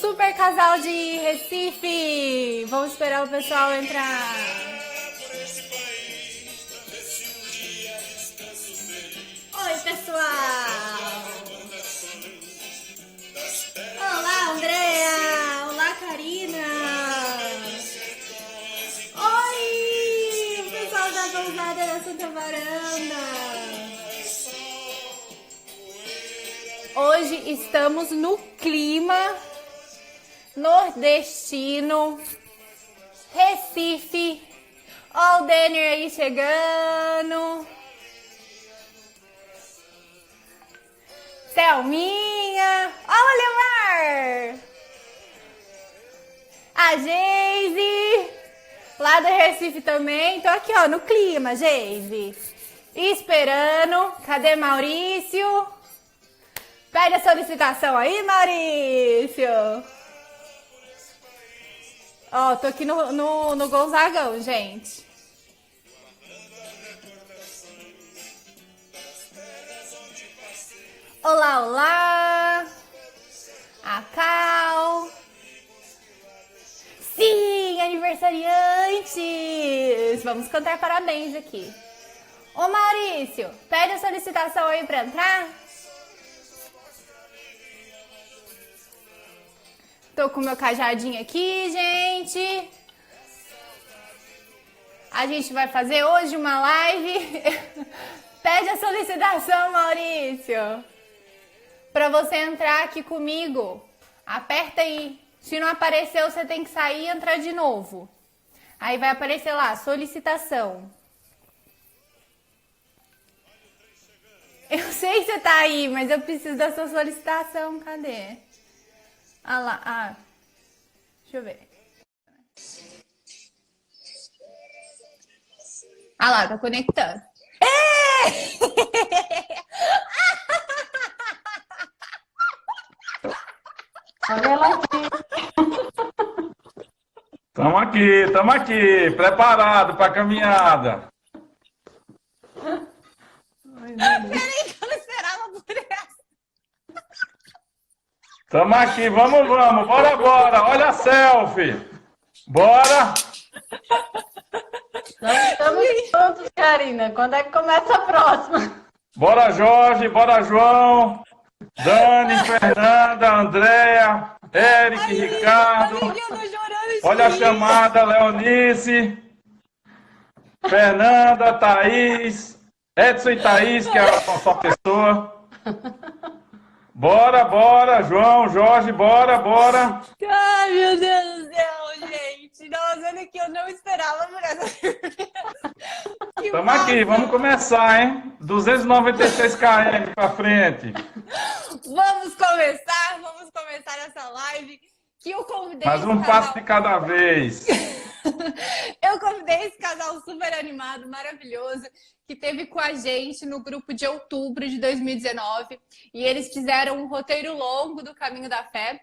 super casal de Recife. Vamos esperar o pessoal entrar. Oi, pessoal. Olá, Andrea. Olá, Karina. Oi, o pessoal da pousada da Santa Varanda. Hoje estamos no clima nordestino, Recife. Ó o Denner aí chegando. Thelminha. Ó o Leomar. A Geise. Lá do Recife também. Tô aqui, ó, no clima, Geise. Esperando. Cadê Maurício? Pede a solicitação aí, Maurício. Ó, tô aqui no Gonzagão, gente. Olá, olá. A Cal. Sim, aniversariantes. Vamos cantar parabéns aqui. Ô, Maurício, pede a solicitação aí pra entrar. Tô com meu cajadinho aqui, gente. A gente vai fazer hoje uma live. Pede a solicitação, Maurício. Pra você entrar aqui comigo. Aperta aí. Se não apareceu, você tem que sair e entrar de novo. Aí vai aparecer lá, solicitação. Eu sei que você tá aí, mas eu preciso da sua solicitação. Cadê? Ah lá, deixa eu ver. Ah lá, tá conectando. Olha ela aqui. Estamos aqui, preparado para a caminhada. Peraí que eu não esperava por essa. Estamos aqui, vamos, bora. Olha a selfie. Bora. Nós estamos prontos, Karina. Quando é que começa a próxima? Bora, Jorge, bora, João. Dani, Fernanda, Andréia, Eric, Ricardo. Olha a chamada, Leonice. Fernanda, Thaís. Edson e Thaís, que é a sua pessoa. Bora, João, Jorge, bora. Ai, meu Deus do céu, gente. Nossa, olha que eu não esperava por essa surpresa. Estamos aqui, vamos começar, hein? 296 km para frente. Vamos começar essa live que eu convidei. Mais um passo de cada vez. Eu convidei esse casal super animado, maravilhoso, que teve com a gente no grupo de outubro de 2019. E eles fizeram um roteiro longo do Caminho da Fé.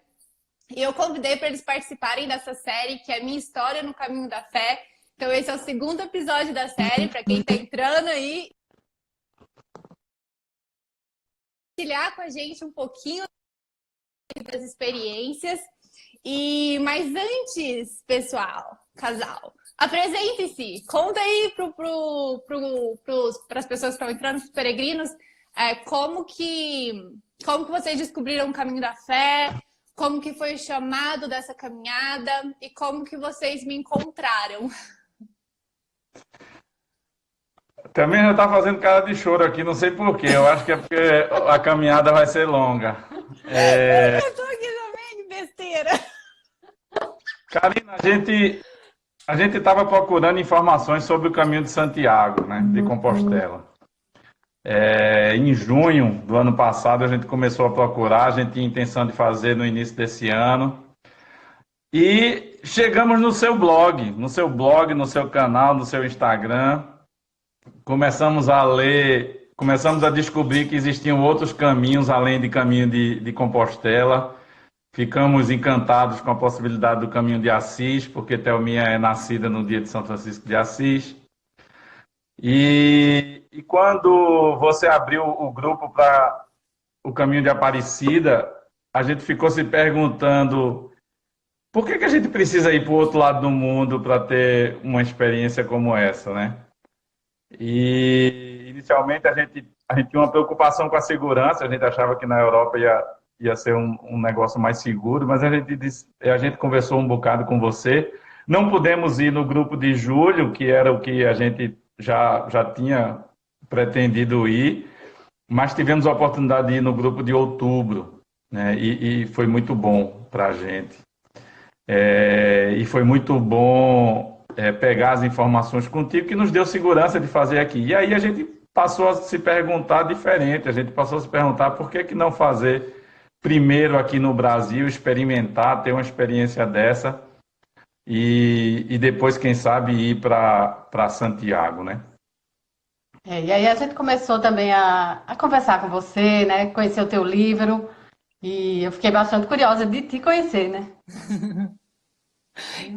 E eu convidei para eles participarem dessa série, que é Minha História no Caminho da Fé. Então esse é o segundo episódio da série, para quem está entrando aí. Compartilhar com a gente um pouquinho das experiências. Mas antes, pessoal, casal, apresente-se. Conta aí para as pessoas que estão entrando, os peregrinos, como que vocês descobriram o Caminho da Fé, como que foi o chamado dessa caminhada e como que vocês me encontraram. Também já está fazendo cara de choro aqui, não sei porquê. Eu acho que é porque a caminhada vai ser longa. Eu tô aqui também de besteira. Karina, a gente estava procurando informações sobre o Caminho de Santiago, né, de Compostela. Em junho do ano passado a gente começou a procurar, a gente tinha intenção de fazer no início desse ano. E chegamos no seu blog, no seu canal, no seu Instagram. Começamos a ler, começamos a descobrir que existiam outros caminhos além de caminho de Compostela. Ficamos encantados com a possibilidade do caminho de Assis, porque Thelminha é nascida no dia de São Francisco de Assis. E quando você abriu o grupo para o caminho de Aparecida, a gente ficou se perguntando por que que a gente precisa ir para o outro lado do mundo para ter uma experiência como essa, né? E inicialmente a gente tinha uma preocupação com a segurança, a gente achava que na Europa ia ser um negócio mais seguro, mas a gente conversou um bocado com você. Não pudemos ir no grupo de julho, que era o que a gente já tinha pretendido ir, mas tivemos a oportunidade de ir no grupo de outubro, né? E foi muito bom para a gente. E foi muito bom pegar as informações contigo, que nos deu segurança de fazer aqui. E aí a gente passou a se perguntar diferente, a gente passou a se perguntar por que não fazer primeiro aqui no Brasil, experimentar, ter uma experiência dessa, e depois, quem sabe, ir para Santiago, né? E aí a gente começou também a conversar com você, né? Conhecer o teu livro. E eu fiquei bastante curiosa de te conhecer, né?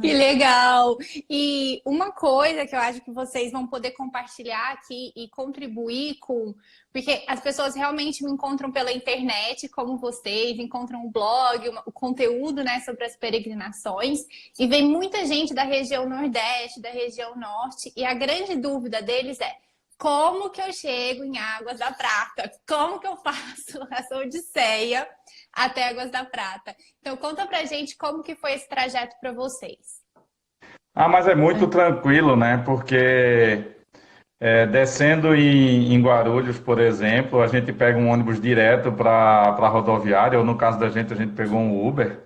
Que legal! E uma coisa que eu acho que vocês vão poder compartilhar aqui e contribuir com, porque as pessoas realmente me encontram pela internet, como vocês, encontram o blog, o conteúdo, né, sobre as peregrinações, e vem muita gente da região Nordeste, da região Norte, e a grande dúvida deles é: como que eu chego em Águas da Prata? Como que eu faço essa odisseia até Águas da Prata? Então conta pra gente como que foi esse trajeto para vocês. Mas é muito tranquilo, né? Porque descendo em Guarulhos, por exemplo, a gente pega um ônibus direto para a rodoviária, ou no caso da gente, a gente pegou um Uber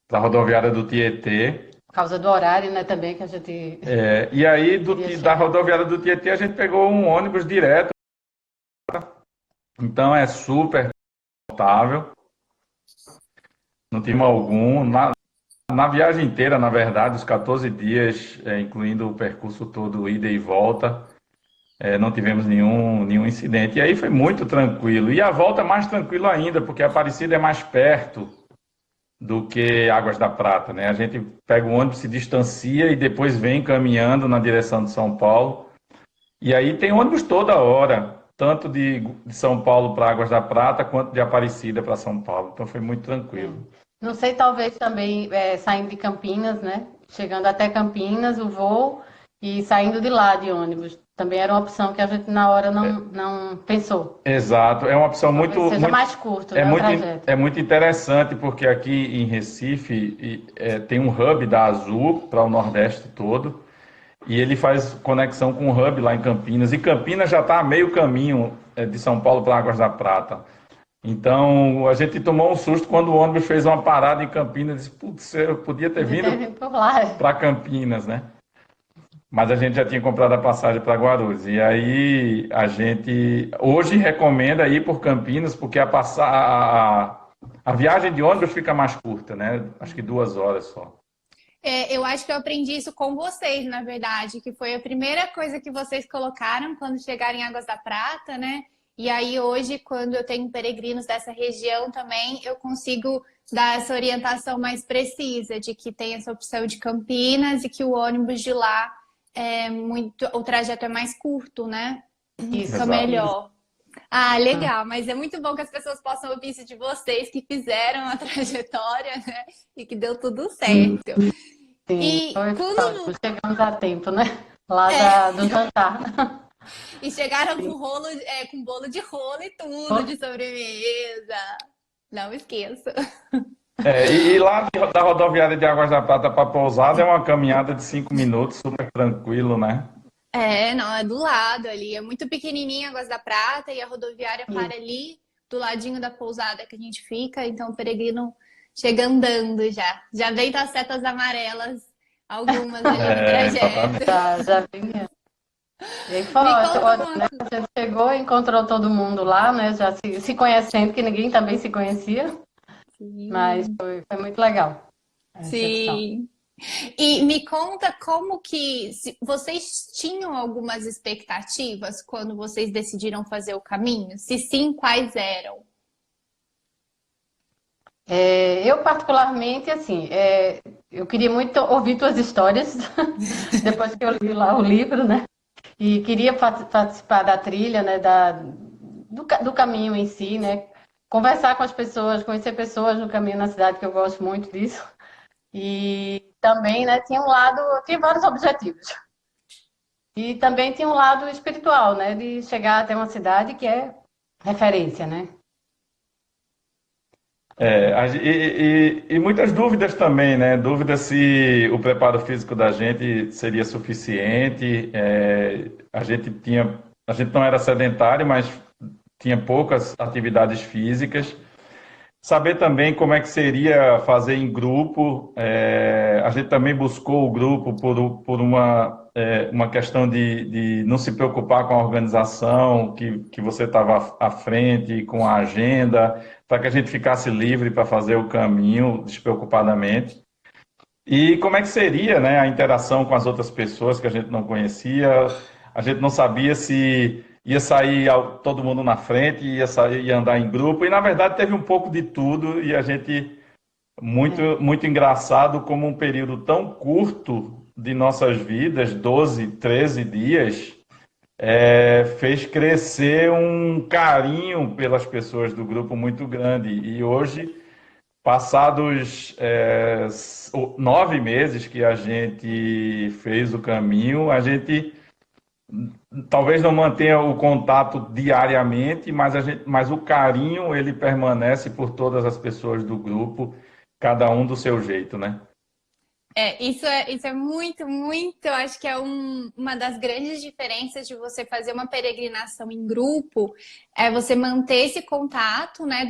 para a rodoviária do Tietê. Por causa do horário, né, também, que a gente... E aí, da rodoviária do Tietê, a gente pegou um ônibus direto. Então, é super confortável. Não tive algum. Na viagem inteira, na verdade, os 14 dias, incluindo o percurso todo, ida e volta, não tivemos nenhum incidente. E aí foi muito tranquilo. E a volta é mais tranquilo ainda, porque a Aparecida é mais perto do que Águas da Prata, né? A gente pega o ônibus, se distancia e depois vem caminhando na direção de São Paulo. E aí tem ônibus toda hora, tanto de São Paulo para Águas da Prata, quanto de Aparecida para São Paulo. Então foi muito tranquilo. Não sei, talvez também saindo de Campinas, né? Chegando até Campinas, o voo, e saindo de lá de ônibus. Também era uma opção que a gente na hora não pensou. Exato, é uma opção Seja mais curto, né, o trajeto. É muito interessante, porque aqui em Recife tem um hub da Azul para o Nordeste todo, e ele faz conexão com o hub lá em Campinas, e Campinas já está a meio caminho de São Paulo para Águas da Prata. Então, a gente tomou um susto quando o ônibus fez uma parada em Campinas, disse: putz, eu podia ter vindo para Campinas, né? Mas a gente já tinha comprado a passagem para Guarulhos. E aí a gente hoje recomenda ir por Campinas, porque a viagem de ônibus fica mais curta, né? Acho que 2 horas só. Eu acho que eu aprendi isso com vocês, na verdade, que foi a primeira coisa que vocês colocaram quando chegaram em Águas da Prata, né? E aí hoje, quando eu tenho peregrinos dessa região também, eu consigo dar essa orientação mais precisa, de que tem essa opção de Campinas e que o ônibus de lá o trajeto é mais curto, né? Isso. Fica melhor. Legal, mas é muito bom que as pessoas possam ouvir isso de vocês que fizeram a trajetória, né? E que deu tudo certo. Sim, E quando... chegamos a tempo, né? Lá do jantar. E chegaram com bolo de rolo e tudo de sobremesa. Não esqueça. E lá da rodoviária de Águas da Prata para Pousada é uma caminhada de 5 minutos, super tranquilo, né? Não, é do lado ali. É muito pequenininho Águas da Prata e a rodoviária para ali, do ladinho da pousada que a gente fica. Então o peregrino chega andando já. Já vem com as setas amarelas, algumas ali no trajeto. Já vem. E aí foi ótimo, né? A gente chegou e encontrou todo mundo lá, né? Já se conhecendo, que ninguém também se conhecia. Sim. Mas foi muito legal. Sim. E me conta como que vocês tinham algumas expectativas quando vocês decidiram fazer o caminho? Se sim, quais eram? Eu particularmente, assim, eu queria muito ouvir tuas histórias, depois que eu li lá o livro, né? E queria participar da trilha, né? Do caminho em si, né? Conversar com as pessoas, conhecer pessoas no caminho na cidade, que eu gosto muito disso. E também, né, tinha um lado, tinha vários objetivos. E também tinha um lado espiritual, né, de chegar até uma cidade que é referência, né? E muitas dúvidas também, né? Dúvidas se o preparo físico da gente seria suficiente. A gente não era sedentário, mas tinha poucas atividades físicas. Saber também como é que seria fazer em grupo. A gente também buscou o grupo por uma questão de não se preocupar com a organização, que você estava à frente, com a agenda, para que a gente ficasse livre para fazer o caminho despreocupadamente. E como é que seria, né, a interação com as outras pessoas que a gente não conhecia? A gente não sabia se ia sair todo mundo na frente, ia andar em grupo, e na verdade teve um pouco de tudo, e a gente, muito engraçado como um período tão curto de nossas vidas, 12, 13 dias, fez crescer um carinho pelas pessoas do grupo muito grande. E hoje, passados 9 meses que a gente fez o caminho, a gente talvez não mantenha o contato diariamente, mas o carinho ele permanece por todas as pessoas do grupo, cada um do seu jeito, né? Isso é muito, muito, eu acho que é uma das grandes diferenças de você fazer uma peregrinação em grupo, é você manter esse contato, né,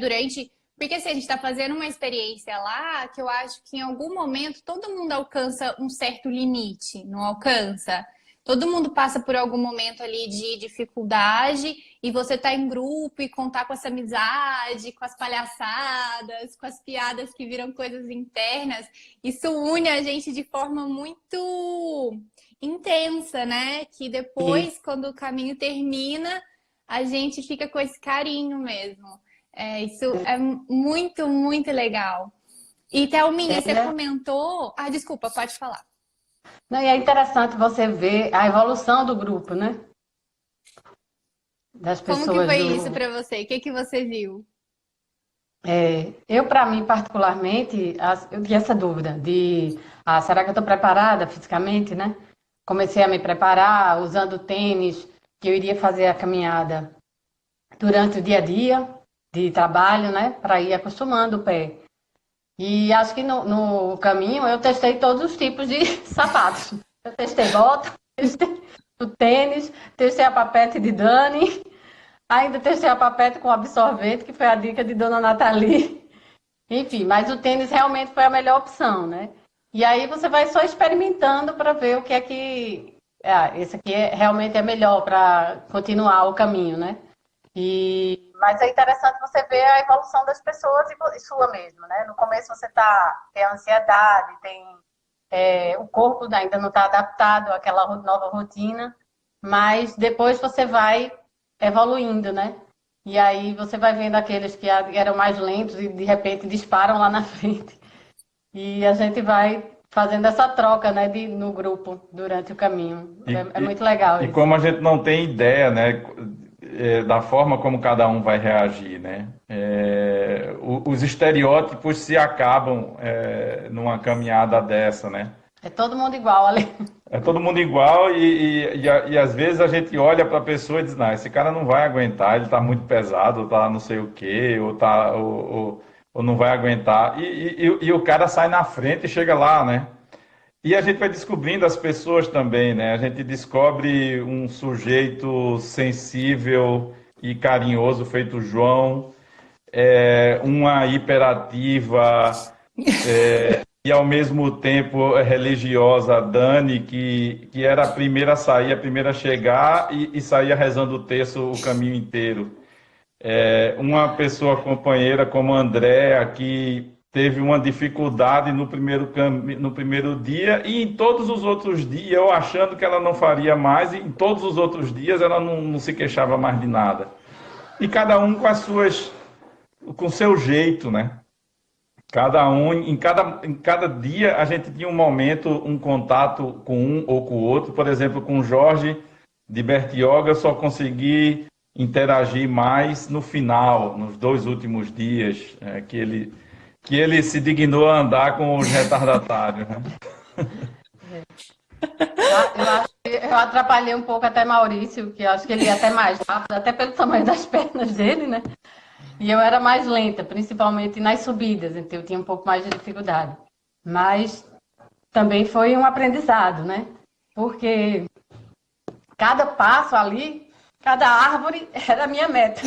porque assim, a gente está fazendo uma experiência lá que eu acho que em algum momento todo mundo alcança um certo limite, não alcança? Todo mundo passa por algum momento ali de dificuldade e você tá em grupo e contar com essa amizade, com as palhaçadas, com as piadas que viram coisas internas. Isso une a gente de forma muito intensa, né? Que depois, quando o caminho termina, a gente fica com esse carinho mesmo. Isso é muito, muito legal. E Thelminha, você comentou... Ah, desculpa, pode falar. Não, e é interessante você ver a evolução do grupo, né? Das Como pessoas que foi isso para você? O que você viu? Eu, para mim, particularmente, eu tinha essa dúvida será que eu estou preparada fisicamente, né? Comecei a me preparar usando tênis, que eu iria fazer a caminhada durante o dia a dia de trabalho, né? Para ir acostumando o pé. E acho que no caminho eu testei todos os tipos de sapatos. Eu testei bota, testei o tênis, testei a papete de Dani, ainda testei a papete com absorvente, que foi a dica de Dona Nathalie. Enfim, mas o tênis realmente foi a melhor opção, né? E aí você vai só experimentando para ver o que é que... esse aqui realmente é melhor para continuar o caminho, né? Mas é interessante você ver a evolução das pessoas e sua mesmo, né? No começo você tem ansiedade, o corpo ainda não está adaptado àquela nova rotina, mas depois você vai evoluindo, né? E aí você vai vendo aqueles que eram mais lentos e de repente disparam lá na frente. E a gente vai fazendo essa troca, né, no grupo durante o caminho. É muito legal isso. E como a gente não tem ideia, né, da forma como cada um vai reagir, né? Os estereótipos se acabam numa caminhada dessa, né? É todo mundo igual ali. É todo mundo igual e às vezes a gente olha para a pessoa e diz, não, esse cara não vai aguentar, ele está muito pesado, ou tá não sei o quê, ou não vai aguentar. E o cara sai na frente e chega lá, né? E a gente vai descobrindo as pessoas também, né? A gente descobre um sujeito sensível e carinhoso feito o João, uma hiperativa e ao mesmo tempo religiosa, a Dani, que era a primeira a sair, a primeira a chegar e saía rezando o terço o caminho inteiro. Uma pessoa companheira como a Andréa, que teve uma dificuldade no primeiro dia e em todos os outros dias, eu achando que ela não faria mais, e em todos os outros dias ela não se queixava mais de nada. E cada um com o seu jeito, né? Cada um, em cada dia a gente tinha um momento, um contato com um ou com o outro. Por exemplo, com o Jorge de Bertioga, eu só consegui interagir mais no final, nos 2 últimos dias, que que ele se dignou a andar com os retardatários, né? Eu acho que eu atrapalhei um pouco até Maurício, que eu acho que ele ia até mais rápido, até pelo tamanho das pernas dele, né? E eu era mais lenta, principalmente nas subidas, então eu tinha um pouco mais de dificuldade. Mas também foi um aprendizado, né? Porque cada passo ali, cada árvore era a minha meta.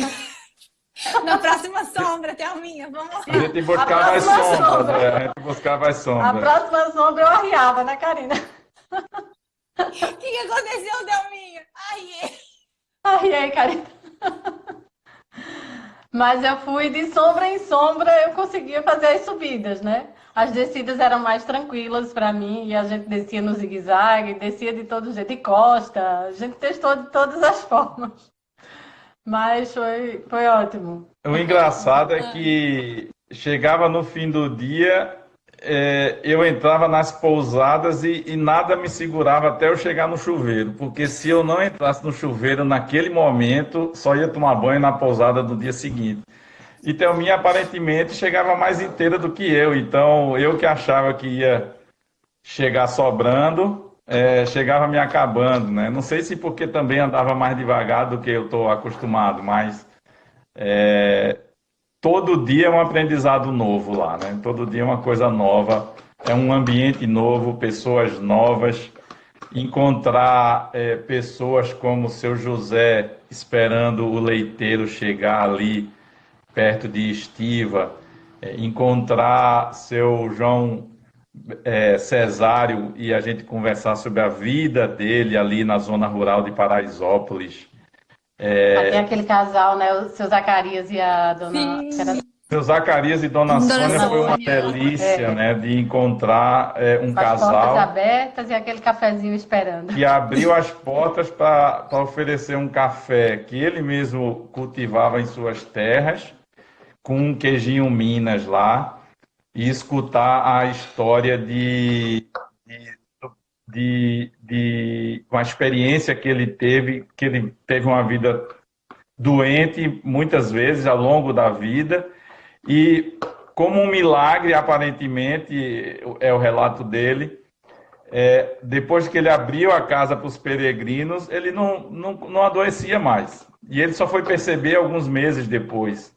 Na próxima sombra, Thelminha, vamos lá. A gente buscava as próxima sombras, sombra. né? A gente buscava as A sombras. próxima sombra eu arriava, né, Karina? O que aconteceu, Thelminha? Arriei, Karina. Mas eu fui de sombra em sombra, eu conseguia fazer as subidas, né? As descidas eram mais tranquilas para mim, e a gente descia no zigue-zague, descia de todo jeito, de costa, a gente testou de todas as formas. Mas foi ótimo. O engraçado é que chegava no fim do dia, eu entrava nas pousadas e nada me segurava até eu chegar no chuveiro, porque se eu não entrasse no chuveiro naquele momento, só ia tomar banho na pousada do dia seguinte. E Thelminha aparentemente chegava mais inteira do que eu, então eu que achava que ia chegar sobrando, chegava me acabando, né? Não sei se porque também andava mais devagar do que eu estou acostumado, mas todo dia é um aprendizado novo lá, né? Todo dia é uma coisa nova, é um ambiente novo, pessoas novas, encontrar pessoas como o seu José esperando o leiteiro chegar ali perto de Estiva, encontrar seu João Cesário e a gente conversar sobre a vida dele ali na zona rural de Paraisópolis. Até aquele casal, né? O seu Zacarias e a dona... Sim. Seu Zacarias e Dona Sônia foi uma delícia, né, de encontrar um Com as portas casal abertas e aquele cafezinho esperando. que abriu as portas para oferecer um café que ele mesmo cultivava em suas terras, com um queijinho Minas lá, e escutar a história de uma experiência que ele teve uma vida doente muitas vezes ao longo da vida, e como um milagre, aparentemente, é o relato dele, depois que ele abriu a casa para os peregrinos, ele não adoecia mais. E ele só foi perceber alguns meses depois.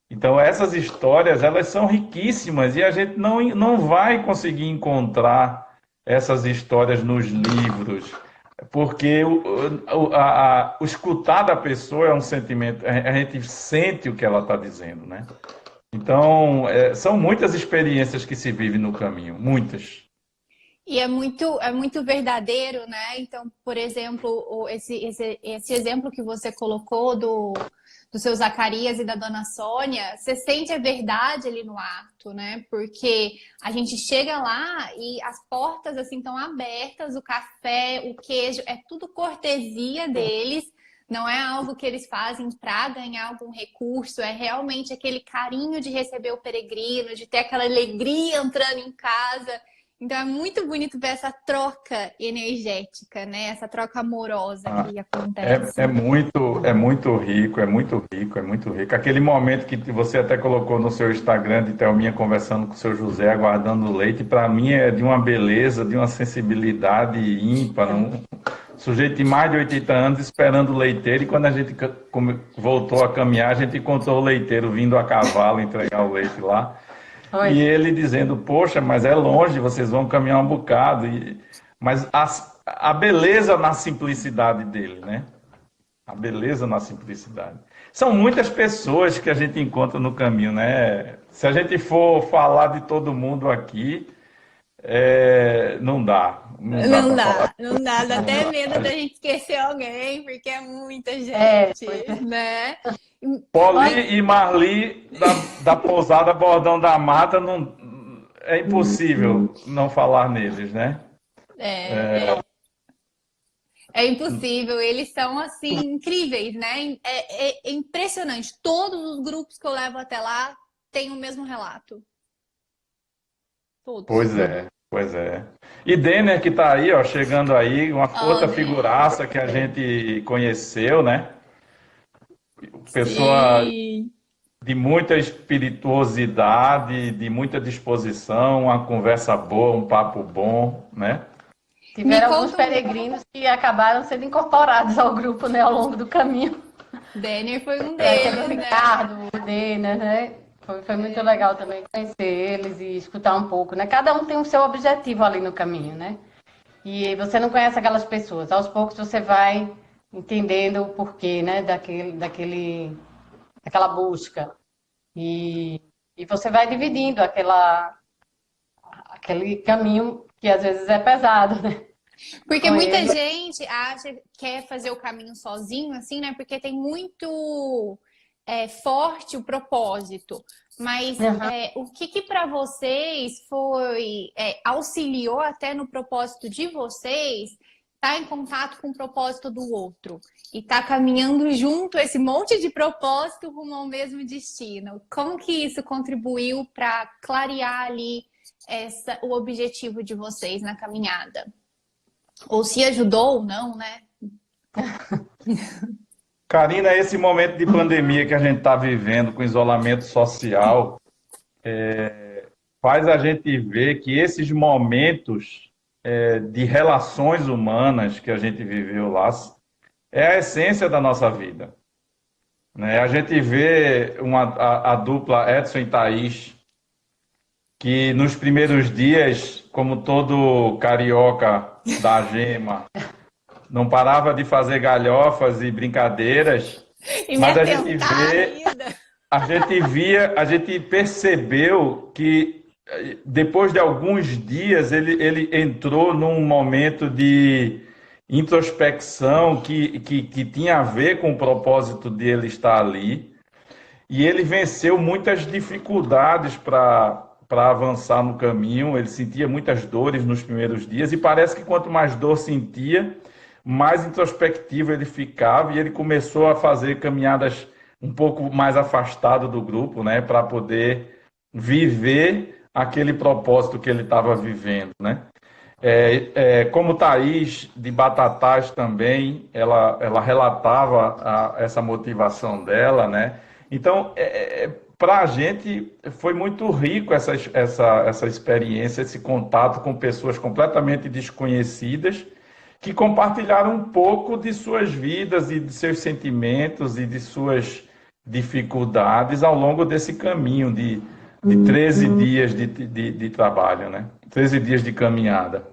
Então, essas histórias, elas são riquíssimas e a gente não vai conseguir encontrar essas histórias nos livros, porque o escutar da pessoa é um sentimento, a gente sente o que ela está dizendo, né? Então, são muitas experiências que se vivem no caminho, muitas. E é muito verdadeiro, né? Então, por exemplo, esse exemplo que você colocou do seu Zacarias e da Dona Sônia, você sente a verdade ali no ato, né? Porque a gente chega lá e as portas assim estão abertas, o café, o queijo, é tudo cortesia deles. Não é algo que eles fazem para ganhar algum recurso, é realmente aquele carinho de receber o peregrino, de ter aquela alegria entrando em casa. Então é muito bonito ver essa troca energética, né? Essa troca amorosa que acontece. É muito rico, é muito rico, é muito rico. Aquele momento que você até colocou no seu Instagram de Thelminha conversando com o seu José, aguardando o leite, para mim é de uma beleza, de uma sensibilidade ímpar. Um sujeito de mais de 80 anos esperando o leiteiro, e quando a gente voltou a caminhar, a gente encontrou o leiteiro vindo a cavalo entregar o leite lá. Oi. E ele dizendo, poxa, mas é longe, vocês vão caminhar um bocado. Mas a beleza na simplicidade dele, né? A beleza na simplicidade. São muitas pessoas que a gente encontra no caminho, né? Se a gente for falar de todo mundo aqui, não dá. Não dá, dá até medo da gente esquecer alguém, porque é muita gente, né? Poli e Marli da pousada Bordão da Mata, é impossível não falar neles, né? É impossível, eles são assim incríveis, né? É impressionante. Todos os grupos que eu levo até lá têm o mesmo relato. Todos. Pois é. E Denner que tá aí, ó, chegando aí, uma outra figuraça que a gente conheceu, né? Pessoa Sim. de muita espirituosidade, de muita disposição, uma conversa boa, um papo bom, né? Tiveram alguns peregrinos que acabaram sendo incorporados ao grupo, né, ao longo do caminho. Denner foi um Teve deles, o né? Ricardo, o Denner, né? Foi muito legal também conhecer eles e escutar um pouco, né? Cada um tem o seu objetivo ali no caminho, né? E você não conhece aquelas pessoas. Aos poucos você vai entendendo o porquê, né? Daquela busca. E você vai dividindo aquele caminho que às vezes é pesado, né? Porque Com muita ele. gente acha que quer fazer o caminho sozinho, assim, né? Porque tem muito forte o propósito. Mas o que para vocês auxiliou até no propósito de vocês estar em contato com o propósito do outro e estar caminhando junto esse monte de propósito rumo ao mesmo destino? Como que isso contribuiu para clarear ali o objetivo de vocês na caminhada? Ou se ajudou ou não, né? Karina, esse momento de pandemia que a gente está vivendo, com isolamento social, faz a gente ver que esses momentos de relações humanas que a gente viveu lá é a essência da nossa vida, né? A gente vê a dupla Edson e Thaís, que nos primeiros dias, como todo carioca da gema, não parava de fazer galhofas e brincadeiras, E mas me a gente atentar vê, ainda. a gente percebeu que depois de alguns dias ele entrou num momento de introspecção que tinha a ver com o propósito dele estar ali, e ele venceu muitas dificuldades para avançar no caminho. Ele sentia muitas dores nos primeiros dias, e parece que quanto mais dor sentia, mais introspectivo ele ficava, e ele começou a fazer caminhadas um pouco mais afastado do grupo, né, para poder viver aquele propósito que ele estava vivendo, né? Como Thaís, de Batatais também, ela relatava essa motivação dela, né? Então, para a gente foi muito rico essa experiência, esse contato com pessoas completamente desconhecidas, que compartilharam um pouco de suas vidas e de seus sentimentos e de suas dificuldades ao longo desse caminho de 13 dias de trabalho, né? 13 dias de caminhada.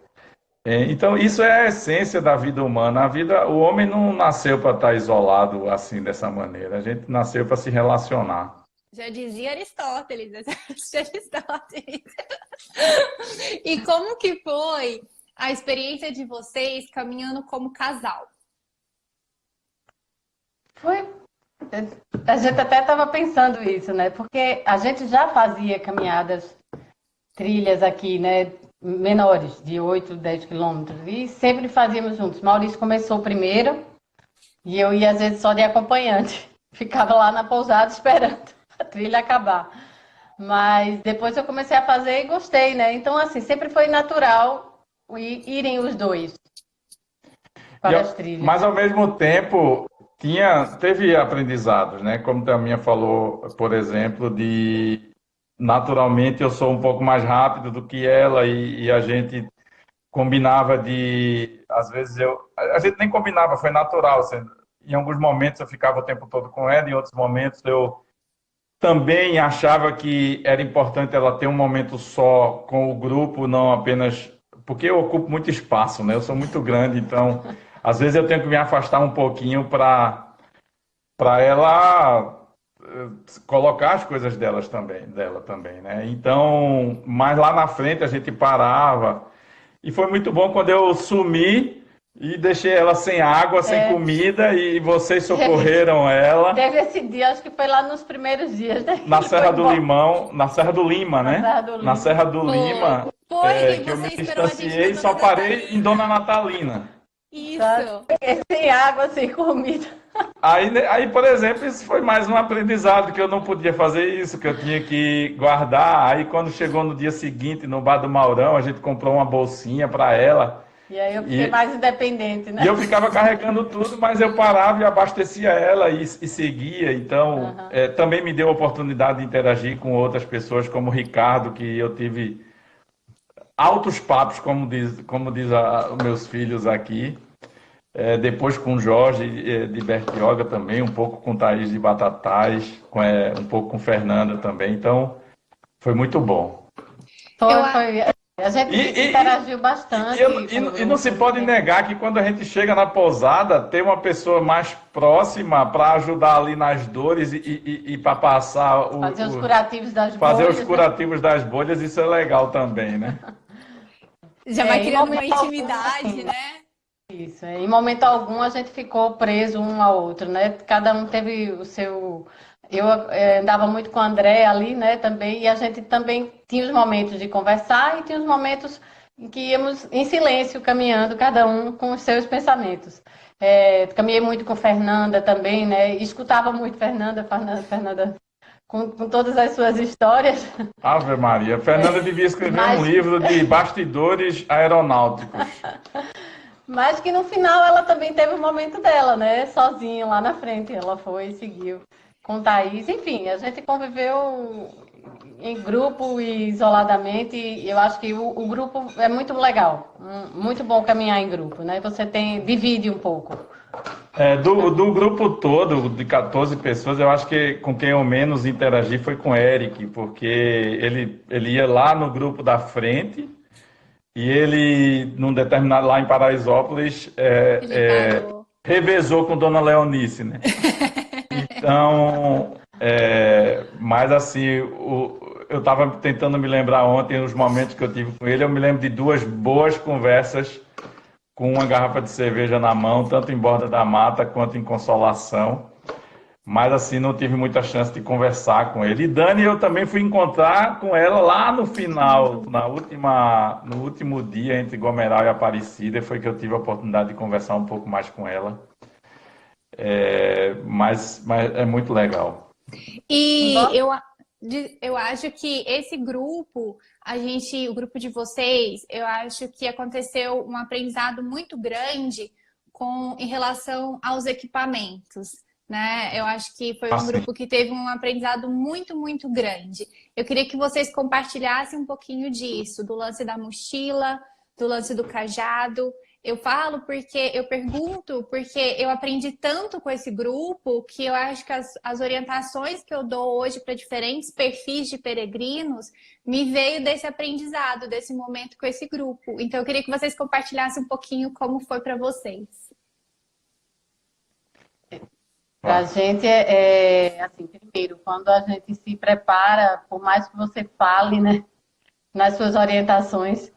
Então, isso é a essência da vida humana. O homem não nasceu para estar isolado assim, dessa maneira. A gente nasceu para se relacionar. Já dizia Aristóteles. E como que foi a experiência de vocês caminhando como casal? A gente até estava pensando isso, né? Porque a gente já fazia caminhadas, trilhas aqui, né? Menores, de 8, 10 quilômetros. E sempre fazíamos juntos. Maurício começou primeiro e eu ia, às vezes, só de acompanhante. Ficava lá na pousada esperando a trilha acabar. Mas depois eu comecei a fazer e gostei, né? Então, assim, sempre foi natural irem os dois para as trilhas. Mas, ao mesmo tempo, teve aprendizados, né? Como a minha falou, por exemplo, naturalmente eu sou um pouco mais rápido do que ela, e a gente combinava às vezes a gente nem combinava, foi natural. Em alguns momentos eu ficava o tempo todo com ela, em outros momentos eu também achava que era importante ela ter um momento só com o grupo, não apenas... Porque eu ocupo muito espaço, né? Eu sou muito grande, então às vezes eu tenho que me afastar um pouquinho para ela colocar as coisas dela também, né? Então, mas lá na frente a gente parava, e foi muito bom quando eu sumi e deixei ela sem água, sem comida, e vocês socorreram ela. Teve esse dia, acho que foi lá nos primeiros dias, né? Na Serra do Limão, na Serra do Lima, né? Na Serra do Lima, que eu me distanciei e só parei em Dona Natalina. Isso. Sem água, sem comida. Aí, por exemplo, isso foi mais um aprendizado, que eu não podia fazer isso, que eu tinha que guardar. Aí, quando chegou no dia seguinte, no Bar do Maurão, a gente comprou uma bolsinha para ela. E aí eu fiquei mais independente, né? E eu ficava carregando tudo, mas eu parava e abastecia ela e seguia. Então, também me deu a oportunidade de interagir com outras pessoas, como o Ricardo, que eu tive altos papos, como diz os meus filhos aqui. Depois com o Jorge de Bertioga também, um pouco com Thaís de Batatais, um pouco com Fernanda também. Então, foi muito bom. Foi. A gente interagiu bastante. E não se pode negar que quando a gente chega na pousada, tem uma pessoa mais próxima para ajudar ali nas dores e para passar fazer os curativos das bolhas. Fazer os curativos das bolhas, isso é legal também, né? Já vai criando uma intimidade, algum, né? Isso. Em momento algum a gente ficou preso um ao outro, né? Cada um teve o seu. Eu andava muito com o André ali, né, também, e a gente também tinha os momentos de conversar e tinha os momentos em que íamos em silêncio, caminhando, cada um com os seus pensamentos. Caminhei muito com Fernanda também, né, e escutava muito Fernanda com todas as suas histórias. Ave Maria, Fernanda devia escrever um livro de bastidores aeronáuticos. Mas que no final ela também teve o momento dela, né, sozinha lá na frente, ela foi e seguiu. Com Thaís, enfim, a gente conviveu em grupo e isoladamente, e eu acho que o grupo é muito legal, muito bom caminhar em grupo, né? Você divide um pouco. Do grupo todo, de 14 pessoas, eu acho que com quem eu menos interagi foi com o Eric, porque ele ia lá no grupo da frente e ele, num determinado, lá em Paraisópolis, revezou com Dona Leonice, né? Então, mas assim, eu estava tentando me lembrar ontem, os momentos que eu tive com ele, eu me lembro de 2 boas conversas com uma garrafa de cerveja na mão, tanto em Borda da Mata quanto em Consolação, mas assim, não tive muita chance de conversar com ele. E Dani, eu também fui encontrar com ela lá no final, no último dia entre Gomeral e Aparecida, foi que eu tive a oportunidade de conversar um pouco mais com ela. Mas é muito legal. E eu acho que esse grupo, o grupo de vocês, eu acho que aconteceu um aprendizado muito grande em relação aos equipamentos, né? Eu acho que foi um grupo que teve um aprendizado muito, muito grande. Eu queria que vocês compartilhassem um pouquinho disso, do lance da mochila, do lance do cajado. Eu pergunto porque eu aprendi tanto com esse grupo que eu acho que as orientações que eu dou hoje para diferentes perfis de peregrinos me veio desse aprendizado, desse momento com esse grupo. Então eu queria que vocês compartilhassem um pouquinho como foi para vocês. Para a gente assim, primeiro, quando a gente se prepara, por mais que você fale, né, nas suas orientações,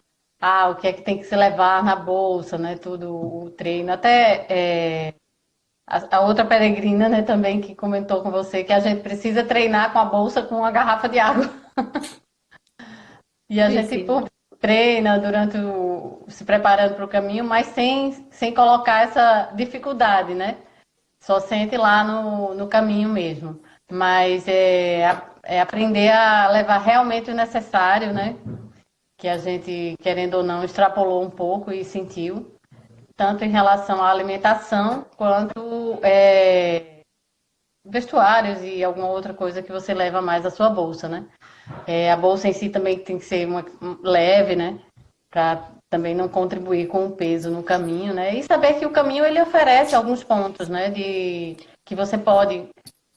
o que é que tem que se levar na bolsa, né? Tudo, o treino. Até a outra peregrina, né, também que comentou com você que a gente precisa treinar com a bolsa com uma garrafa de água. E a gente treina se preparando para o caminho, mas sem colocar essa dificuldade, né? Só sente lá no caminho mesmo. Mas aprender a levar realmente o necessário, né? Que a gente, querendo ou não, extrapolou um pouco e sentiu, tanto em relação à alimentação, quanto vestuários e alguma outra coisa que você leva mais à sua bolsa, né? A bolsa em si também tem que ser leve, né? Para também não contribuir com o peso no caminho, né? E saber que o caminho, ele oferece alguns pontos, né? Que você pode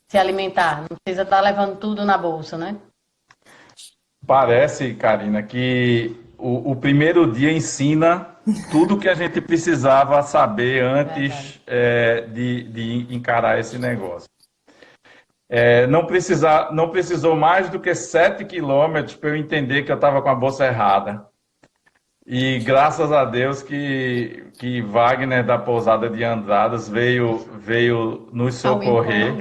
se alimentar, não precisa estar levando tudo na bolsa, né? Parece, Karina, que o primeiro dia ensina tudo que a gente precisava saber antes de encarar esse negócio. Não precisou mais do que 7 quilômetros para eu entender que eu estava com a bolsa errada. E graças a Deus que Wagner da Pousada de Andradas veio nos socorrer.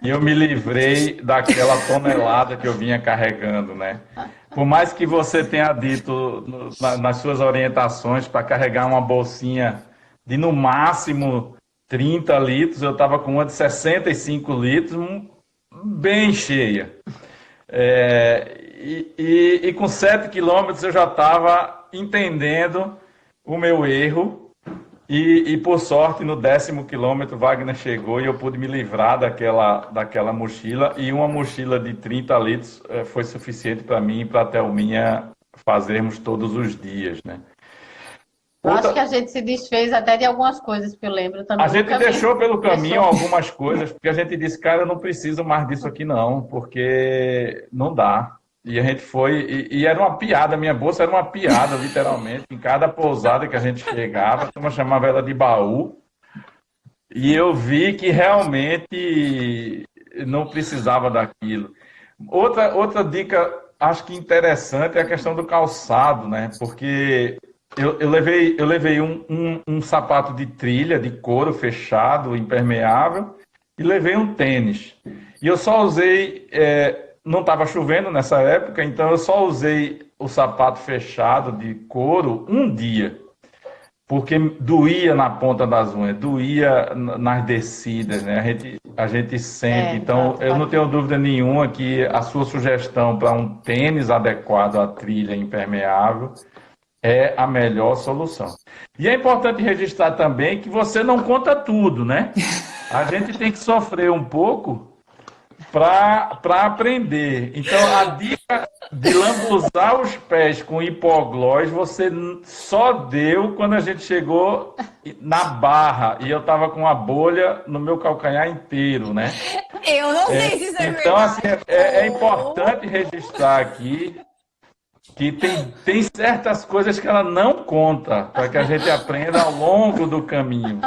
E eu me livrei daquela tonelada que eu vinha carregando, né? Por mais que você tenha dito nas suas orientações para carregar uma bolsinha de no máximo 30 litros, eu estava com uma de 65 litros, bem cheia. E com 7 quilômetros eu já estava entendendo o meu erro e por sorte, no 10º quilômetro, Wagner chegou e eu pude me livrar daquela mochila. E uma mochila de 30 litros foi suficiente para mim e para a Thelminha fazermos todos os dias, né? Eu acho que a gente se desfez até de algumas coisas que eu lembro também. A gente deixou pelo caminho algumas coisas, porque a gente disse, cara, eu não preciso mais disso aqui não, porque não dá. E a gente foi, e era uma piada, minha bolsa era uma piada, literalmente, em cada pousada que a gente chegava, a turma chamava ela de baú, e eu vi que realmente não precisava daquilo. Outra dica, acho que interessante, é a questão do calçado, né? Porque eu levei um sapato de trilha, de couro fechado, impermeável, e levei um tênis. E eu só usei, não estava chovendo nessa época, então eu só usei o sapato fechado de couro um dia, porque doía na ponta das unhas, doía nas descidas, né? A gente sente. Então, eu não tenho dúvida nenhuma que a sua sugestão para um tênis adequado à trilha impermeável é a melhor solução. E é importante registrar também que você não conta tudo, né? A gente tem que sofrer um pouco para aprender. Então, a dica de lambuzar os pés com hipoglós, você só deu quando a gente chegou na barra e eu estava com a bolha no meu calcanhar inteiro, né? Eu não sei se isso é verdade. Então, assim, é importante registrar aqui que tem certas coisas que ela não conta, para que a gente aprenda ao longo do caminho.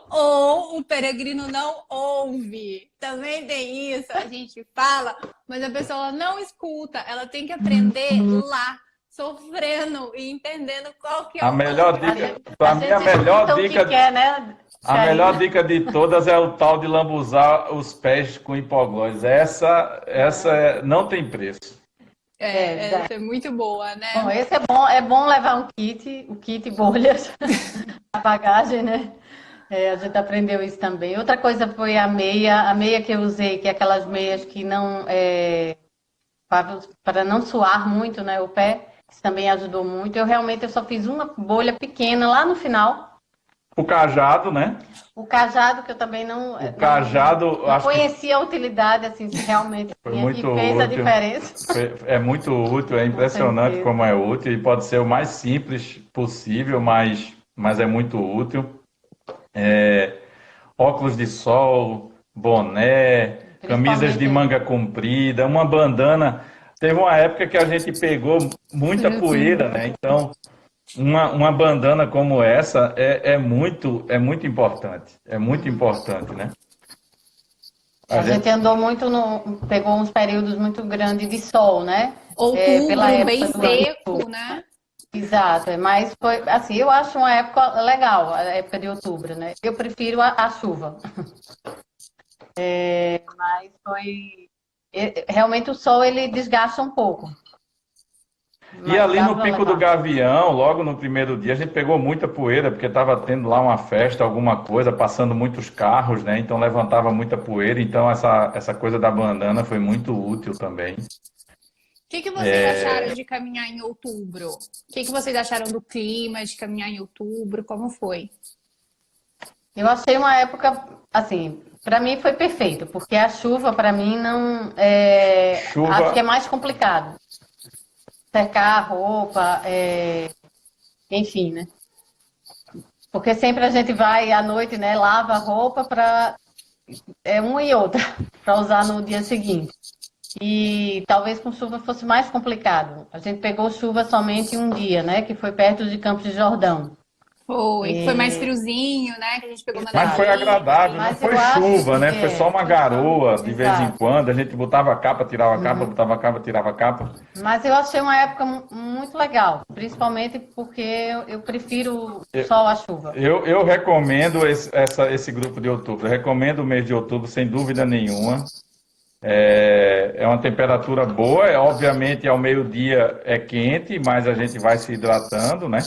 Ou o peregrino não ouve. Também tem isso, a gente fala, mas a pessoa não escuta. Ela tem que aprender lá, sofrendo e entendendo qual que é a melhor dica. Para mim, a melhor dica. Né? A melhor dica de todas é o tal de lambuzar os pés com hipoglós. Essa não tem preço. Essa é muito boa, né? Bom, esse é bom levar o kit bolhas, a bagagem, né? A gente aprendeu isso também. Outra coisa foi a meia que eu usei, que é aquelas meias que não, para não suar muito, né, o pé, isso também ajudou muito. Eu só fiz uma bolha pequena lá no final. O cajado, né? O cajado, que eu também não conhecia a utilidade, assim, se realmente foi muito fez útil. A diferença. É muito útil, é impressionante como é útil, e pode ser o mais simples possível, mas é muito útil. Óculos de sol, boné, camisas de manga comprida, uma bandana. Teve uma época que a gente pegou muita poeira, né? Então, uma bandana como essa é muito importante. É muito importante, né? A gente andou muito, pegou uns períodos muito grandes de sol, né? Outubro, bem seco, né? Exato, mas foi assim, eu acho uma época legal, a época de outubro, né? Eu prefiro a chuva. Mas realmente o sol ele desgasta um pouco. E ali no Pico do Gavião, logo no primeiro dia, a gente pegou muita poeira, porque estava tendo lá uma festa, alguma coisa, passando muitos carros, né? Então levantava muita poeira, então essa coisa da bandana foi muito útil também. O que vocês acharam de caminhar em outubro? O que vocês acharam do clima de caminhar em outubro? Como foi? Eu achei uma época, assim, para mim foi perfeito, porque a chuva, para mim, não acho que é mais complicado. Secar a roupa, enfim, né? Porque sempre a gente vai à noite, né? Lava a roupa para uma e outra, para usar no dia seguinte. E talvez com chuva fosse mais complicado. A gente pegou chuva somente um dia, né? Que foi perto de Campos de Jordão. Foi mais friozinho, né? Que a gente pegou na Mas foi agradável, não foi chuva, né? Foi só uma garoa de vez em quando. A gente botava a capa, tirava a capa, botava a capa, tirava a capa. Mas eu achei uma época muito legal, principalmente porque eu prefiro só a chuva. Eu recomendo esse grupo de outubro. Eu recomendo o mês de outubro, sem dúvida nenhuma. É uma temperatura boa, obviamente ao meio-dia é quente, mas a gente vai se hidratando, né?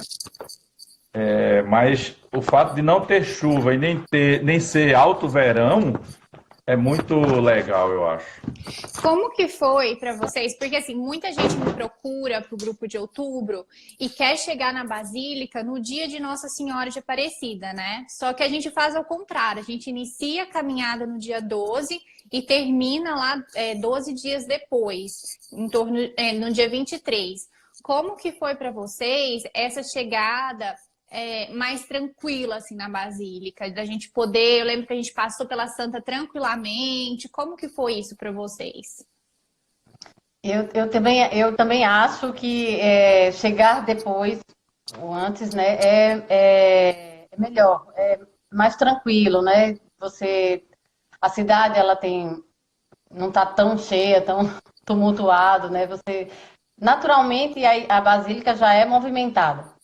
Mas o fato de não ter chuva e nem ser alto verão é muito legal, eu acho. Como que foi para vocês? Porque assim, muita gente me procura para o grupo de outubro e quer chegar na Basílica no dia de Nossa Senhora de Aparecida, né? Só que a gente faz ao contrário, a gente inicia a caminhada no dia 12 e termina lá 12 dias depois, no dia 23. Como que foi para vocês essa chegada mais tranquila assim na Basílica, da gente poder, eu lembro que a gente passou pela Santa tranquilamente, como que foi isso para vocês? Eu também acho que chegar depois ou antes, né, é melhor, é mais tranquilo, né? A cidade ela não está tão cheia, tão tumultuado, né? Naturalmente a Basílica já é movimentada.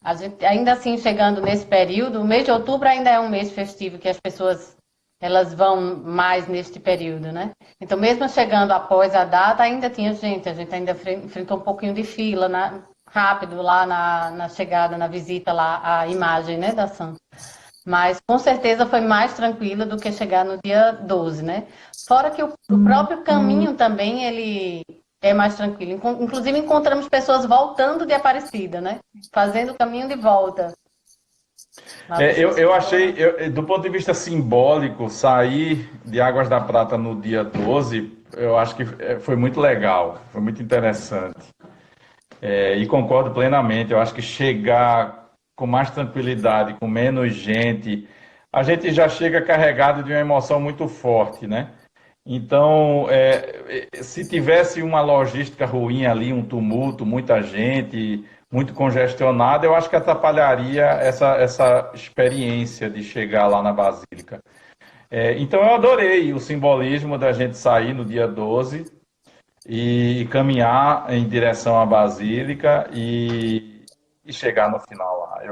A gente, ainda assim, chegando nesse período, o mês de outubro ainda é um mês festivo, que as pessoas elas vão mais neste período, né? Então, mesmo chegando após a data, ainda tinha gente, a gente ainda enfrentou um pouquinho de fila, rápido, lá na chegada, na visita lá, à imagem, né, da Santa. Mas, com certeza, foi mais tranquilo do que chegar no dia 12, né? Fora que o próprio caminho também, ele é mais tranquilo. Inclusive, encontramos pessoas voltando de Aparecida, né? Fazendo o caminho de volta. Eu achei, do ponto de vista simbólico, sair de Águas da Prata no dia 12, eu acho que foi muito legal, foi muito interessante. E concordo plenamente, eu acho que chegar com mais tranquilidade, com menos gente, a gente já chega carregado de uma emoção muito forte, né? Então, se tivesse uma logística ruim ali, um tumulto, muita gente, muito congestionado, eu acho que atrapalharia essa experiência de chegar lá na Basílica. Então, eu adorei o simbolismo da gente sair no dia 12 e caminhar em direção à Basílica e chegar no final lá.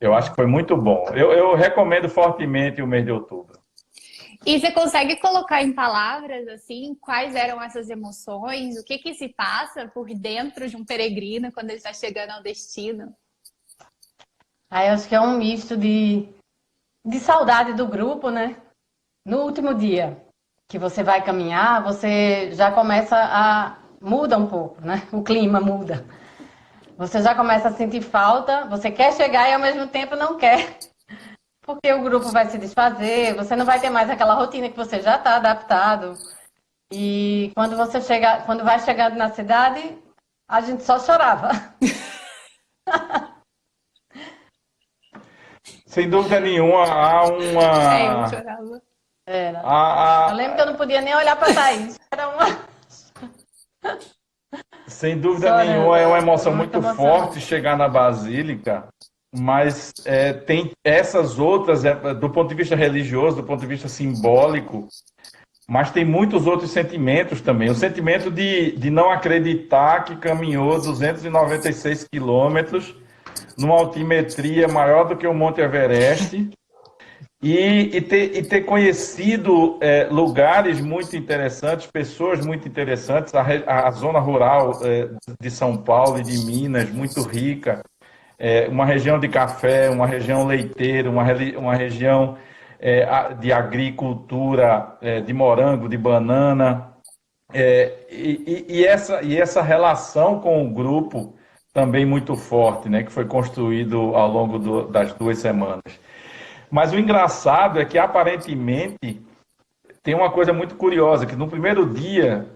Eu acho que foi muito bom. Eu recomendo fortemente o mês de outubro. E você consegue colocar em palavras, assim, quais eram essas emoções? O que se passa por dentro de um peregrino quando ele está chegando ao destino? Eu acho que é um misto de saudade do grupo, né? No último dia que você vai caminhar, você já muda um pouco, né? O clima muda. Você já começa a sentir falta, você quer chegar e ao mesmo tempo não quer. Porque o grupo vai se desfazer, você não vai ter mais aquela rotina que você já está adaptado. E quando vai chegando na cidade, a gente só chorava. Sem dúvida nenhuma, há uma... Eu chorava. Eu lembro que eu não podia nem olhar para Thaís. Era uma... Sem dúvida nenhuma, é uma emoção muito forte chegar na Basílica. Mas tem essas outras, do ponto de vista religioso, do ponto de vista simbólico, mas tem muitos outros sentimentos também. O sentimento de não acreditar que caminhou 296 quilômetros numa altimetria maior do que o Monte Everest e ter conhecido lugares muito interessantes, pessoas muito interessantes, a zona rural de São Paulo e de Minas, muito rica. Uma região de café, uma região leiteira, uma região de agricultura, de morango, de banana. E essa relação com o grupo também muito forte, né, que foi construído ao longo das 2 semanas. Mas o engraçado é que, aparentemente, tem uma coisa muito curiosa, que no primeiro dia,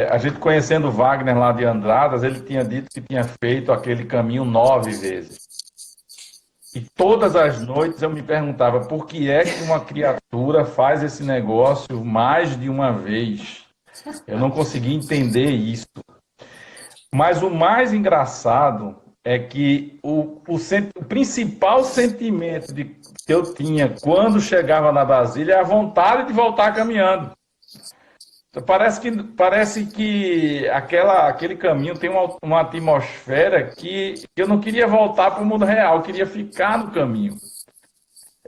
a gente conhecendo o Wagner lá de Andradas, ele tinha dito que tinha feito aquele caminho 9 vezes. E todas as noites eu me perguntava por que é que uma criatura faz esse negócio mais de uma vez. Eu não conseguia entender isso. Mas o mais engraçado é que o principal sentimento que eu tinha quando chegava na Basília é a vontade de voltar caminhando. Parece que aquele caminho tem uma atmosfera que eu não queria voltar para o mundo real, eu queria ficar no caminho.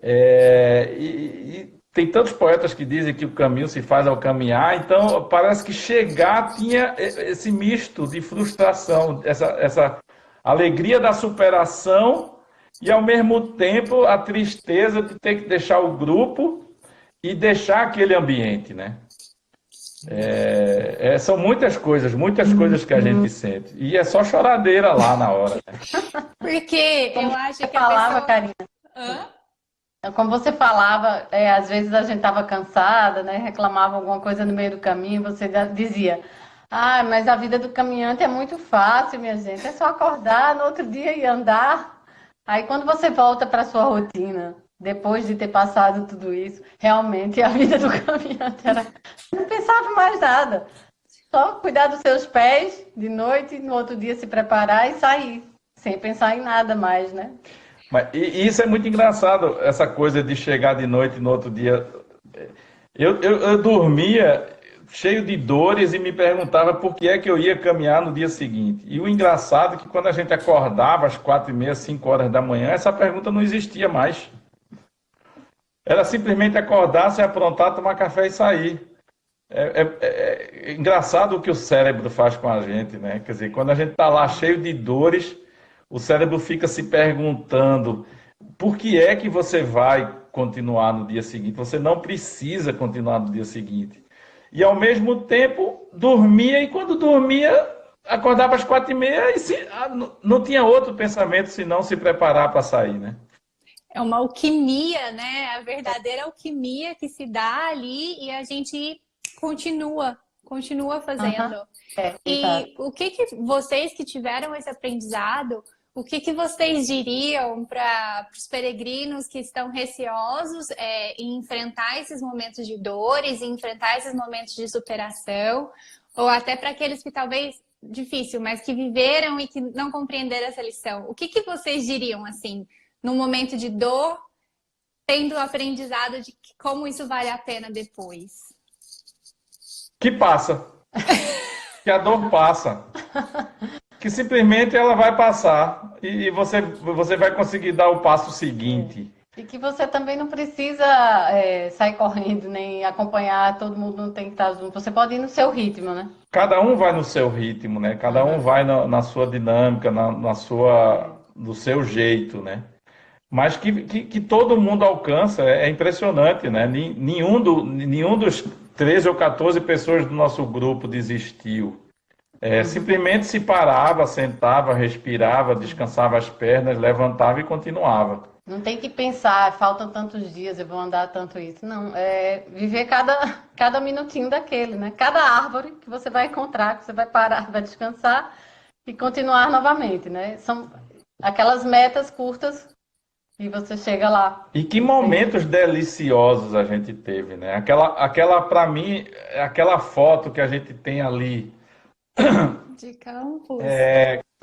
E tem tantos poetas que dizem que o caminho se faz ao caminhar, então parece que chegar tinha esse misto de frustração, essa alegria da superação e, ao mesmo tempo, a tristeza de ter que deixar o grupo e deixar aquele ambiente, né? São muitas coisas que a gente sente. E é só choradeira lá na hora, né? Porque eu Como acho você que a falava, pessoa... Karina, Hã? como você falava, às vezes a gente estava cansada, né? Reclamava alguma coisa no meio do caminho, você dizia, ah, mas a vida do caminhante é muito fácil, minha gente. É só acordar no outro dia e andar. Aí quando você volta para sua rotina, depois de ter passado tudo isso, realmente a vida do caminhante era. Não pensava mais nada. Só cuidar dos seus pés de noite, no outro dia se preparar e sair, sem pensar em nada mais, né? E isso é muito engraçado, essa coisa de chegar de noite no outro dia. Eu dormia cheio de dores e me perguntava por que é que eu ia caminhar no dia seguinte. E o engraçado é que quando a gente acordava às 4h30, 5 horas da manhã, essa pergunta não existia mais. Era simplesmente acordar, se aprontar, tomar café e sair. É engraçado o que o cérebro faz com a gente, né? Quer dizer, quando a gente está lá cheio de dores, o cérebro fica se perguntando por que é que você vai continuar no dia seguinte? Você não precisa continuar no dia seguinte. E ao mesmo tempo dormia, e quando dormia, acordava às 4h30 não tinha outro pensamento senão se preparar para sair, né? É uma alquimia, né? A verdadeira alquimia que se dá ali e a gente continua fazendo. E o que vocês que tiveram esse aprendizado, o que vocês diriam para os peregrinos que estão receosos em enfrentar esses momentos de dores, em enfrentar esses momentos de superação, ou até para aqueles que talvez difícil, mas que viveram e que não compreenderam essa lição? O que vocês diriam assim, num momento de dor, tendo o aprendizado de como isso vale a pena depois? Que passa. Que a dor passa. Que simplesmente ela vai passar e você vai conseguir dar o passo seguinte. E que você também não precisa sair correndo, nem acompanhar, todo mundo não tem que estar junto. Você pode ir no seu ritmo, né? Cada um vai no seu ritmo, né? Cada um vai na sua dinâmica, no seu jeito, né? Mas que todo mundo alcança, é impressionante, né? Nenhum dos 13 ou 14 pessoas do nosso grupo desistiu. Simplesmente se parava, sentava, respirava, descansava as pernas, levantava e continuava. Não tem que pensar, faltam tantos dias, eu vou andar tanto isso. Não, é viver cada minutinho daquele, né? Cada árvore que você vai encontrar, que você vai parar, vai descansar e continuar novamente, né? São aquelas metas curtas e você chega lá. E que momentos deliciosos a gente teve, né? Aquela para mim, aquela foto que a gente tem ali, De campos.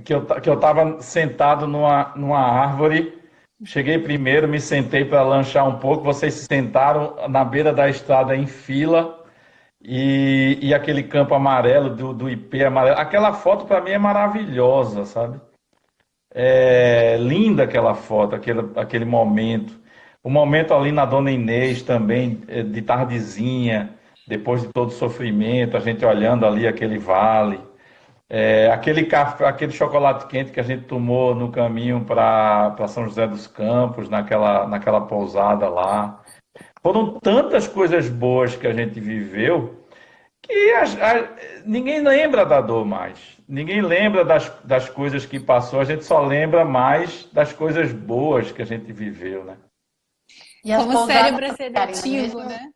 que eu estava sentado numa árvore, cheguei primeiro, me sentei para lanchar um pouco, vocês se sentaram na beira da estrada em fila, e aquele campo amarelo, do IP amarelo, aquela foto para mim é maravilhosa, sabe? É linda aquela foto, aquele momento. O momento ali na Dona Inês também, de tardezinha, depois de todo o sofrimento, a gente olhando ali aquele vale. Aquele café, aquele chocolate quente que a gente tomou no caminho para São José dos Campos, naquela pousada lá. Foram tantas coisas boas que a gente viveu que ninguém lembra da dor mais. Ninguém lembra das coisas que passou, a gente só lembra mais das coisas boas que a gente viveu, né? E as Como cérebro pousadas, sedativo, Karina, né?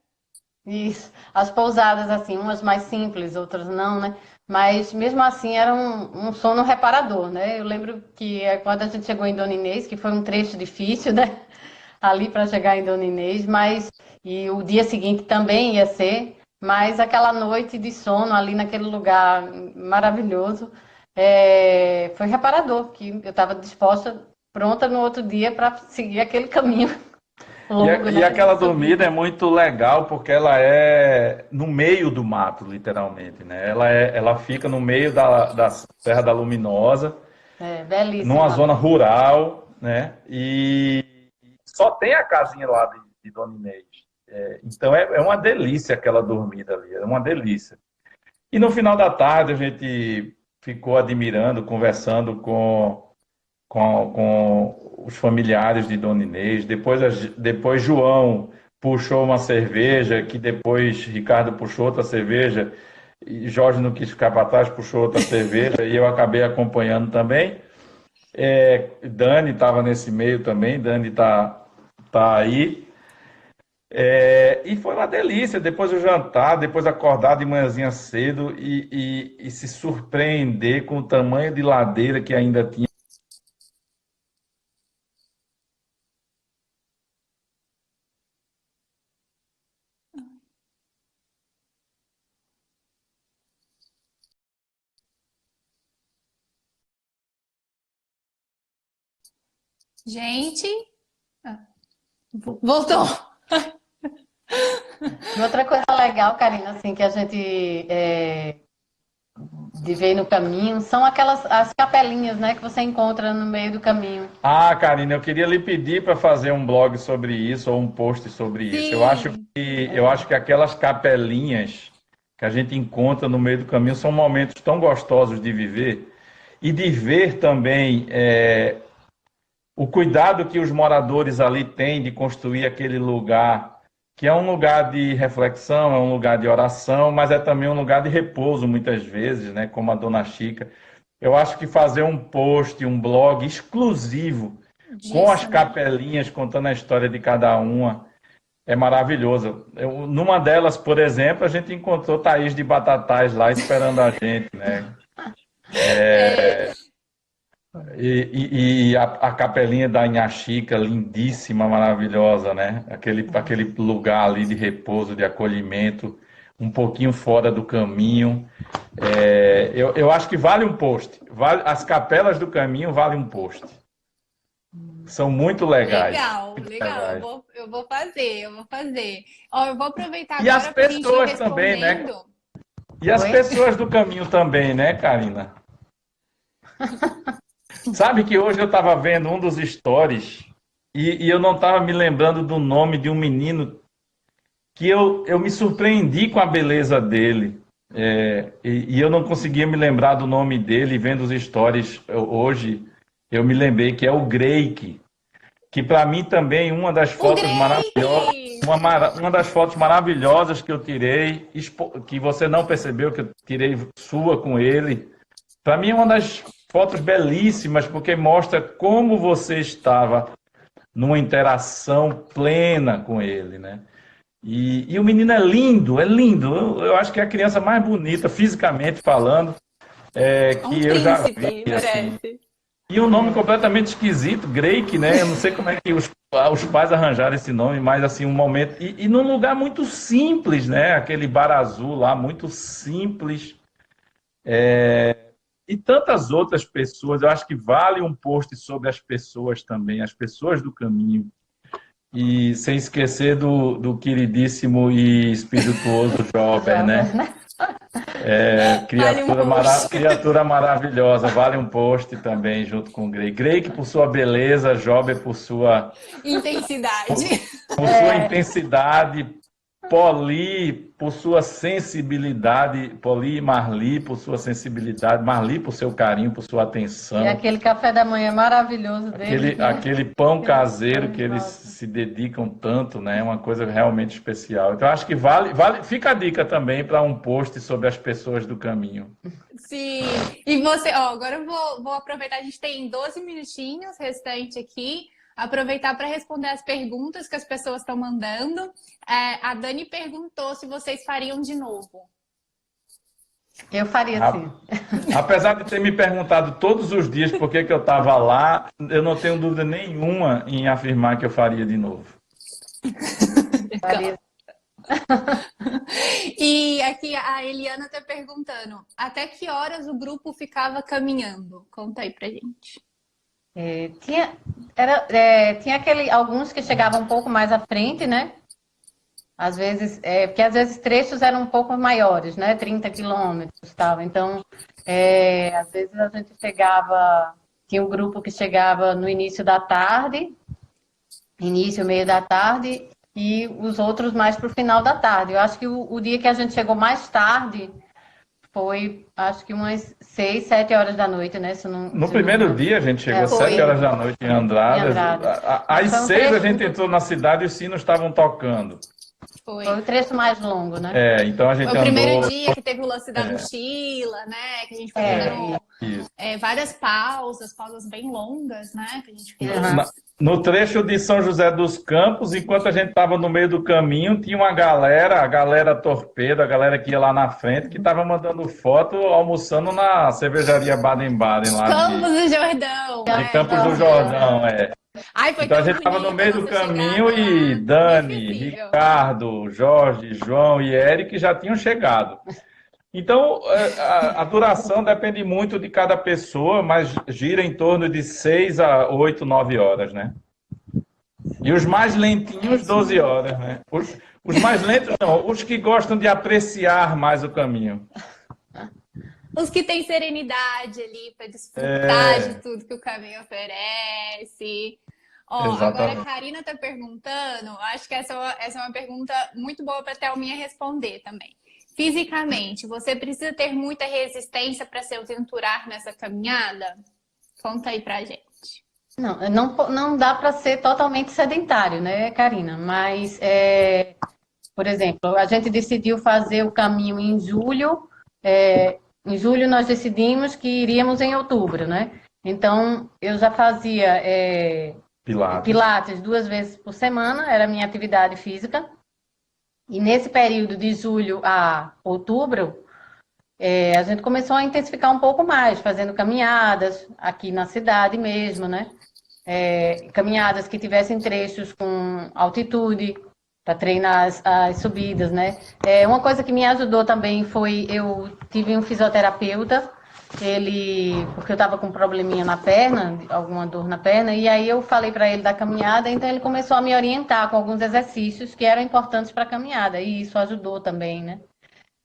Isso. As pousadas, assim, umas mais simples, outras não, né? Mas mesmo assim era um sono reparador, né? Eu lembro que quando a gente chegou em Dona Inês, que foi um trecho difícil, né? Ali para chegar em Dona Inês, e o dia seguinte também ia ser, mas aquela noite de sono ali naquele lugar maravilhoso foi reparador, que eu estava disposta, pronta no outro dia para seguir aquele caminho longo, E né? aquela dormida é muito legal porque ela é no meio do mato, literalmente, né? Ela fica no meio da Serra da Luminosa, numa Belíssima. zona rural, né? E só tem a casinha lá de Dona Inês. Então é uma delícia aquela dormida ali, é uma delícia. E no final da tarde a gente ficou admirando, conversando com os familiares de Dona Inês. Depois João puxou uma cerveja, que depois Ricardo puxou outra cerveja, e Jorge não quis ficar para trás, puxou outra cerveja, e eu acabei acompanhando também. Dani estava nesse meio também, Dani tá aí. E foi uma delícia, depois do jantar, depois acordar de manhãzinha cedo e se surpreender com o tamanho de ladeira que ainda tinha. Gente, ah, voltou. E outra coisa legal, Karina, assim, que a gente de ver no caminho, são as capelinhas, né, que você encontra no meio do caminho. Ah, Karina, eu queria lhe pedir para fazer um blog sobre isso ou um post sobre isso. Sim, Eu acho que aquelas capelinhas que a gente encontra no meio do caminho são momentos tão gostosos de viver e de ver também o cuidado que os moradores ali têm de construir aquele lugar, que é um lugar de reflexão, é um lugar de oração, mas é também um lugar de repouso, muitas vezes, né? Como a Dona Chica. Eu acho que fazer um post, um blog exclusivo com as disso, né? capelinhas, contando a história de cada uma, é maravilhoso. Numa delas, por exemplo, a gente encontrou Thaís de Batatais lá esperando a gente, né? É, E a capelinha da Inhaxica, lindíssima, maravilhosa, né? Aquele lugar ali de repouso, de acolhimento, um pouquinho fora do caminho. Eu acho que vale um post. As capelas do caminho valem um post. São muito legais. legal, Muito legal. legais. Eu vou fazer. Ó, eu vou aproveitar E as agora para a gente ir pessoas também, né? respondendo. E as Oi? pessoas do caminho também, né, Karina? Sabe que hoje eu estava vendo um dos stories e eu não estava me lembrando do nome de um menino que eu me surpreendi com a beleza dele. E eu não conseguia me lembrar do nome dele, e vendo os stories hoje, eu me lembrei que é o Greik, que para mim também uma das O fotos maravilhosas, Drake! uma das fotos maravilhosas que eu tirei, que você não percebeu que eu tirei sua com ele. Para mim é uma das fotos belíssimas, porque mostra como você estava numa interação plena com ele, né? E o menino é lindo, é lindo. Eu acho que é a criança mais bonita, fisicamente falando, Um que eu já príncipe, vi, assim. parece. E um nome completamente esquisito, Drake, né? Eu não sei como é que os pais arranjaram esse nome, mas assim, um momento. E num lugar muito simples, né? Aquele bar azul lá, muito simples. E tantas outras pessoas. Eu acho que vale um post sobre as pessoas também, as pessoas do caminho. E sem esquecer do queridíssimo e espirituoso Jober, né? Vale um post. Criatura maravilhosa, vale um post também junto com o Grey. Grey que por sua beleza, Jober Intensidade. por sua intensidade, Poli por sua sensibilidade, Poli e Marli por sua sensibilidade, Marli por seu carinho, por sua atenção. E aquele café da manhã maravilhoso deles, né? Aquele pão caseiro que eles se dedicam tanto, né? É uma coisa realmente especial. Então, acho que fica a dica também para um post sobre as pessoas do caminho. Sim. E você, ó, agora eu vou aproveitar, a gente tem 12 minutinhos restante aqui. Aproveitar para responder as perguntas que as pessoas estão mandando. A Dani perguntou se vocês fariam de novo. Eu faria assim. Apesar de ter me perguntado todos os dias por que eu estava lá, eu não tenho dúvida nenhuma em afirmar que eu faria de novo. Faria. E aqui a Eliana está perguntando, até que horas o grupo ficava caminhando? Conta aí pra gente. Tinha alguns que chegavam um pouco mais à frente, né? Às vezes, porque às vezes trechos eram um pouco maiores, né? 30 quilômetros, tal. Então, às vezes a gente tinha um grupo que chegava no início da tarde, meio da tarde, e os outros mais para o final da tarde. Eu acho que o dia que a gente chegou mais tarde foi, acho que umas 6, 7 horas da noite, né? No primeiro dia a gente chegou às 7 horas da noite em Andradas. Às 6 a gente entrou na cidade e os sinos estavam tocando. Foi o trecho mais longo, né? Então a gente Foi o andou... primeiro dia que teve o lance da mochila, né? Que a gente foi fazendo várias pausas bem longas, né? Que a gente fez. No trecho de São José dos Campos, enquanto a gente estava no meio do caminho, tinha uma galera, a galera torpedo, a galera que ia lá na frente, que estava mandando foto almoçando na cervejaria Baden-Baden lá Campos do Jordão. de Campos do Jordão, Ai, foi então a tão gente estava no meio do bonito caminho você chegar e lá. Dani, Inesquecível. Ricardo, Jorge, João e Eric já tinham chegado. Então, a duração depende muito de cada pessoa, mas gira em torno de 6 a 8, 9 horas, né? E os mais lentinhos, 12 horas, né? Os mais lentos não, os que gostam de apreciar mais o caminho. Os que têm serenidade ali para desfrutar de tudo que o caminho oferece. Agora a Karina está perguntando, acho que essa é uma pergunta muito boa para a Thelminha responder também. Fisicamente, você precisa ter muita resistência para se aventurar nessa caminhada? Conta aí pra gente. Não dá para ser totalmente sedentário, né, Karina? Mas, por exemplo, a gente decidiu fazer o caminho em julho. Em julho nós decidimos que iríamos em outubro, né? Então, eu já fazia Pilates 2 vezes por semana, era a minha atividade física. E nesse período de julho a outubro, a gente começou a intensificar um pouco mais, fazendo caminhadas aqui na cidade mesmo, né? Caminhadas que tivessem trechos com altitude, para treinar as subidas, né? Uma coisa que me ajudou também foi, eu tive um fisioterapeuta, porque eu estava com um probleminha na perna, alguma dor na perna, e aí eu falei para ele da caminhada, então ele começou a me orientar com alguns exercícios que eram importantes para a caminhada, e isso ajudou também, né?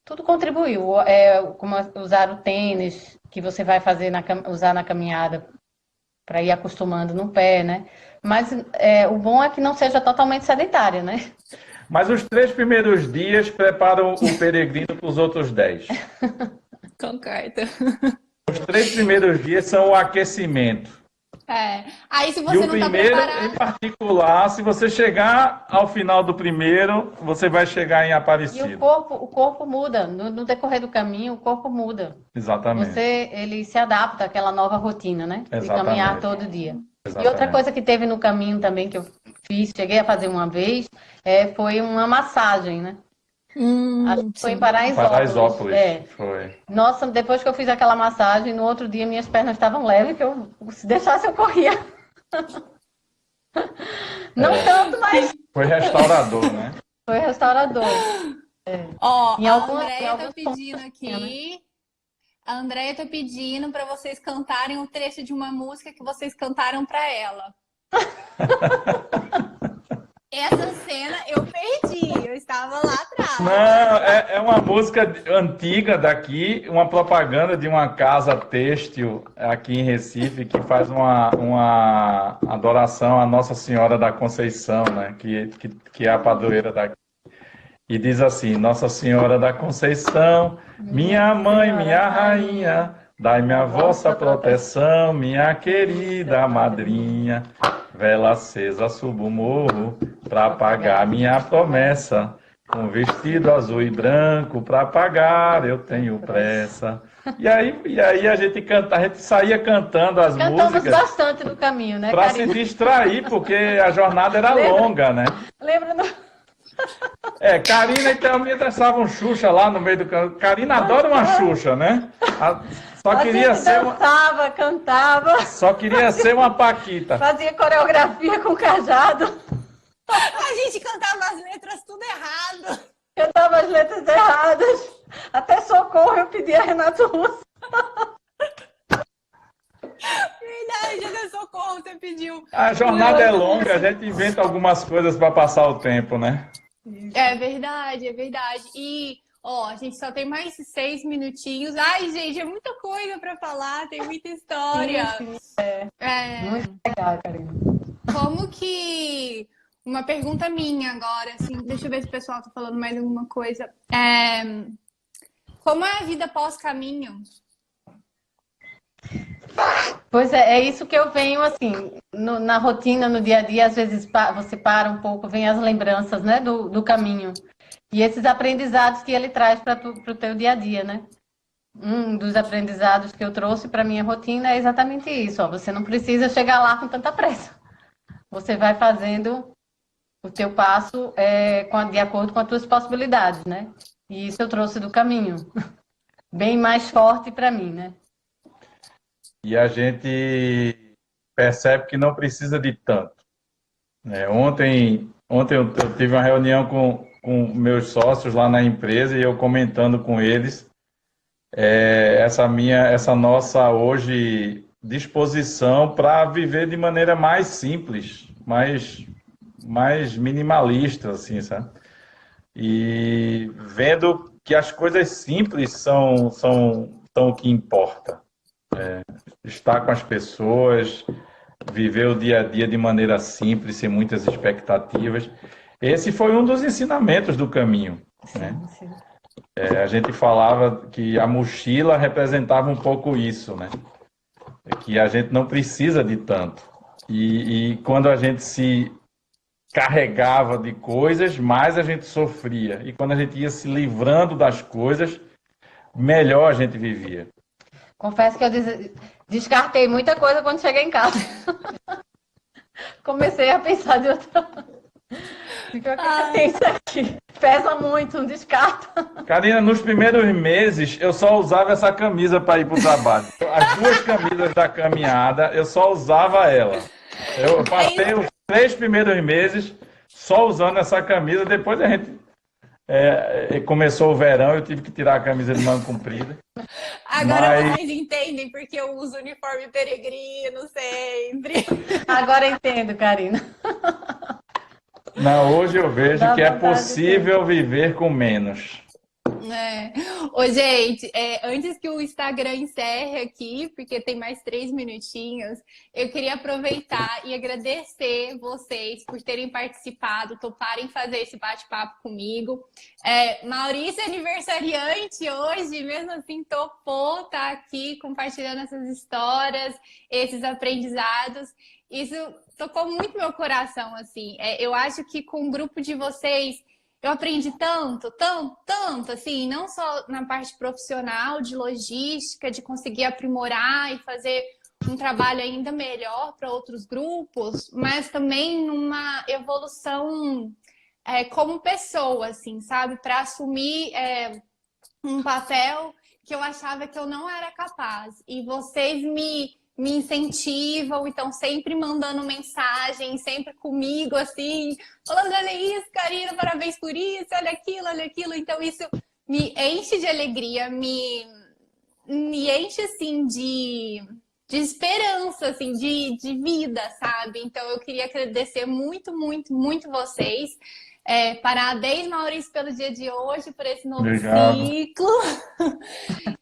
Tudo contribuiu, como usar o tênis que você vai usar na caminhada para ir acostumando no pé, né? Mas o bom é que não seja totalmente sedentário, né? Mas os 3 primeiros dias preparam o peregrino para os outros 10. Concordo. Os 3 primeiros dias são o aquecimento. Aí se E você o não primeiro, tá preparado... em particular, se você chegar ao final do primeiro, você vai chegar em E Aparecida. o corpo muda, no decorrer do caminho, o corpo muda. Exatamente. Ele se adapta àquela nova rotina, né? De caminhar todo dia. Exatamente. E outra coisa que teve no caminho também que eu cheguei a fazer uma vez, foi uma massagem, né? Acho que foi em Paraisópolis. Foi. Nossa, depois que eu fiz aquela massagem, no outro dia minhas pernas estavam leves, que se deixasse eu corria. Não tanto, mas... Foi restaurador, né? Foi restaurador. A Andréia tá pedindo aqui... A Andréia tá pedindo para vocês cantarem um trecho de uma música que vocês cantaram para ela. Essa cena eu perdi, eu estava lá atrás. Não, é uma música antiga daqui, uma propaganda de uma casa têxtil aqui em Recife que faz uma adoração à Nossa Senhora da Conceição, né? Que é a padroeira daqui. E diz assim: Nossa Senhora da Conceição, minha mãe, minha rainha, dai-me a vossa proteção, minha querida madrinha. Vela acesa subo o morro para pagar minha promessa. Com vestido azul e branco para pagar eu tenho pressa. E aí a gente saía cantando as músicas. Cantamos bastante no caminho, né, para se distrair, porque a jornada era longa, né? Lembra? Karina e Thelminha dançavam Xuxa lá no meio do caminho. Karina adora uma Xuxa, né? Só queria ser dançava, cantava. Só queria ser uma Paquita. Fazia coreografia com cajado. A gente cantava as letras tudo errado. Cantava as letras erradas. Até socorro eu pedia a Renato Russo. Verdade, até socorro você pediu. A jornada é longa, a gente inventa algumas coisas para passar o tempo, né? É verdade, é verdade. E, a gente só tem mais 6 minutinhos. Ai, gente, é muita coisa para falar, tem muita história. Sim. Muito legal, Karina. Como que... Uma pergunta minha agora, assim, deixa eu ver se o pessoal tá falando mais alguma coisa. Como é a vida pós-caminho? Pois é isso que eu venho, assim, na rotina, no dia a dia, às vezes você para um pouco, vem as lembranças, né, do caminho. E esses aprendizados que ele traz para o teu dia a dia, né? Um dos aprendizados que eu trouxe para minha rotina é exatamente isso, ó, você não precisa chegar lá com tanta pressa. Você vai fazendo o teu passo de acordo com as tuas possibilidades, né? E isso eu trouxe do caminho. Bem mais forte para mim, né? E a gente percebe que não precisa de tanto. Ontem eu tive uma reunião com meus sócios lá na empresa e eu comentando com eles essa nossa hoje disposição para viver de maneira mais simples, mais minimalista, assim, sabe? E vendo que as coisas simples são o que importa. Estar com as pessoas, viver o dia a dia de maneira simples, sem muitas expectativas. Esse foi um dos ensinamentos do caminho, né? Sim. A gente falava que a mochila representava um pouco isso, né? Que a gente não precisa de tanto. E quando a gente se carregava de coisas, mais a gente sofria. E quando a gente ia se livrando das coisas, melhor a gente vivia. Confesso que eu descartei muita coisa quando cheguei em casa. Comecei a pensar de outra. O que tem isso aqui? Pesa muito, não descarta. Karina, nos primeiros meses eu só usava essa camisa para ir para o trabalho. As duas camisas da caminhada, eu só usava ela. Eu passei os 3 primeiros meses só usando essa camisa. Depois a gente começou o verão, eu tive que tirar a camisa de manga comprida. Agora vocês entendem porque eu uso uniforme peregrino sempre. Agora entendo, Karina. Não, hoje eu vejo que é possível viver com menos. Ô, gente, antes que o Instagram encerre aqui, porque tem mais 3 minutinhos, eu queria aproveitar e agradecer vocês por terem participado, toparem fazer esse bate-papo comigo. Maurício é aniversariante hoje, mesmo assim topou estar aqui compartilhando essas histórias, esses aprendizados. Isso tocou muito meu coração, assim. Eu acho que com o grupo de vocês eu aprendi tanto, assim, não só na parte profissional, de logística, de conseguir aprimorar e fazer um trabalho ainda melhor para outros grupos, mas também numa evolução como pessoa, assim, sabe? Para assumir um papel que eu achava que eu não era capaz. E vocês me incentivam, então sempre mandando mensagem, sempre comigo, assim, falando, olha isso, Karina, parabéns por isso, olha aquilo. Então isso me enche de alegria, me enche, assim, de esperança, assim, de vida, sabe? Então eu queria agradecer muito, muito, muito vocês. Parabéns, Maurício, pelo dia de hoje, por esse novo ciclo.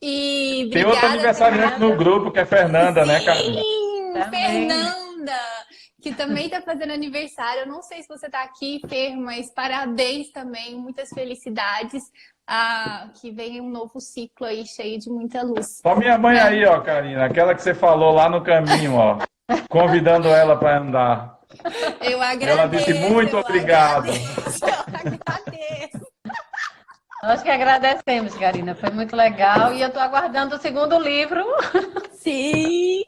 E tem outro aniversariante no grupo, que é Fernanda, né, Karina? Sim, Fernanda, que também está fazendo aniversário. Eu não sei se você está aqui, Fer, mas parabéns também, muitas felicidades. Que venha um novo ciclo aí, cheio de muita luz. Só minha mãe aí, ó, Karina, aquela que você falou lá no caminho, ó, convidando ela para andar. Eu agradeço. Ela disse muito obrigado. Eu agradeço. Nós que agradecemos, Karina. Foi muito legal. E eu estou aguardando o segundo livro. Sim.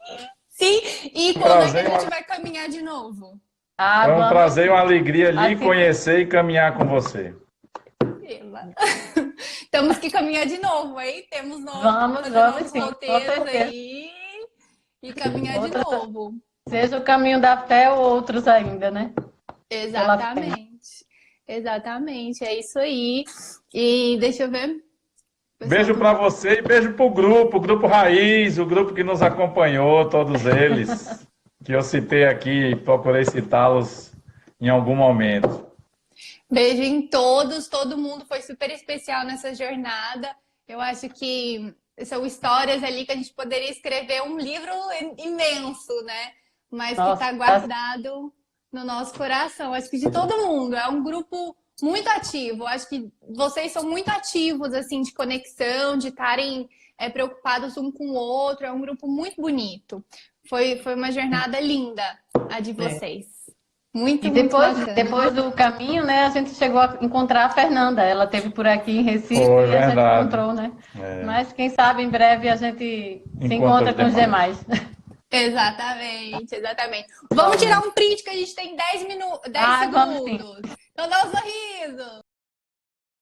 E quando é que a gente vai caminhar de novo? É um prazer e uma alegria lhe conhecer e caminhar com você. Temos que caminhar de novo, hein? Temos vamos sim, roteiros aí e caminhar de novo. Seja o caminho da fé ou outros ainda, né? Exatamente, é isso aí. E deixa eu ver. Beijo para você e beijo para o Grupo Raiz, o grupo que nos acompanhou, todos eles, que eu citei aqui, procurei citá-los em algum momento. Beijo em todos, todo mundo foi super especial nessa jornada. Eu acho que são histórias ali que a gente poderia escrever um livro imenso, né? Mas que está guardado no nosso coração. Acho que de todo mundo. É um grupo Muito ativo. Acho que vocês são muito ativos, assim, de conexão, de estarem preocupados um com o outro. É um grupo muito bonito. Foi uma jornada linda a de vocês. Muito, E muito bacana. depois do caminho, né, a gente chegou a encontrar a Fernanda. Ela esteve por aqui em Recife Foi, e a gente verdade. encontrou, né? É. Mas quem sabe em breve a gente se Encontra encontra com os demais. Exatamente, exatamente. Vamos tirar um print que a gente tem 10 Vamos sim. segundos. Então dá um sorriso.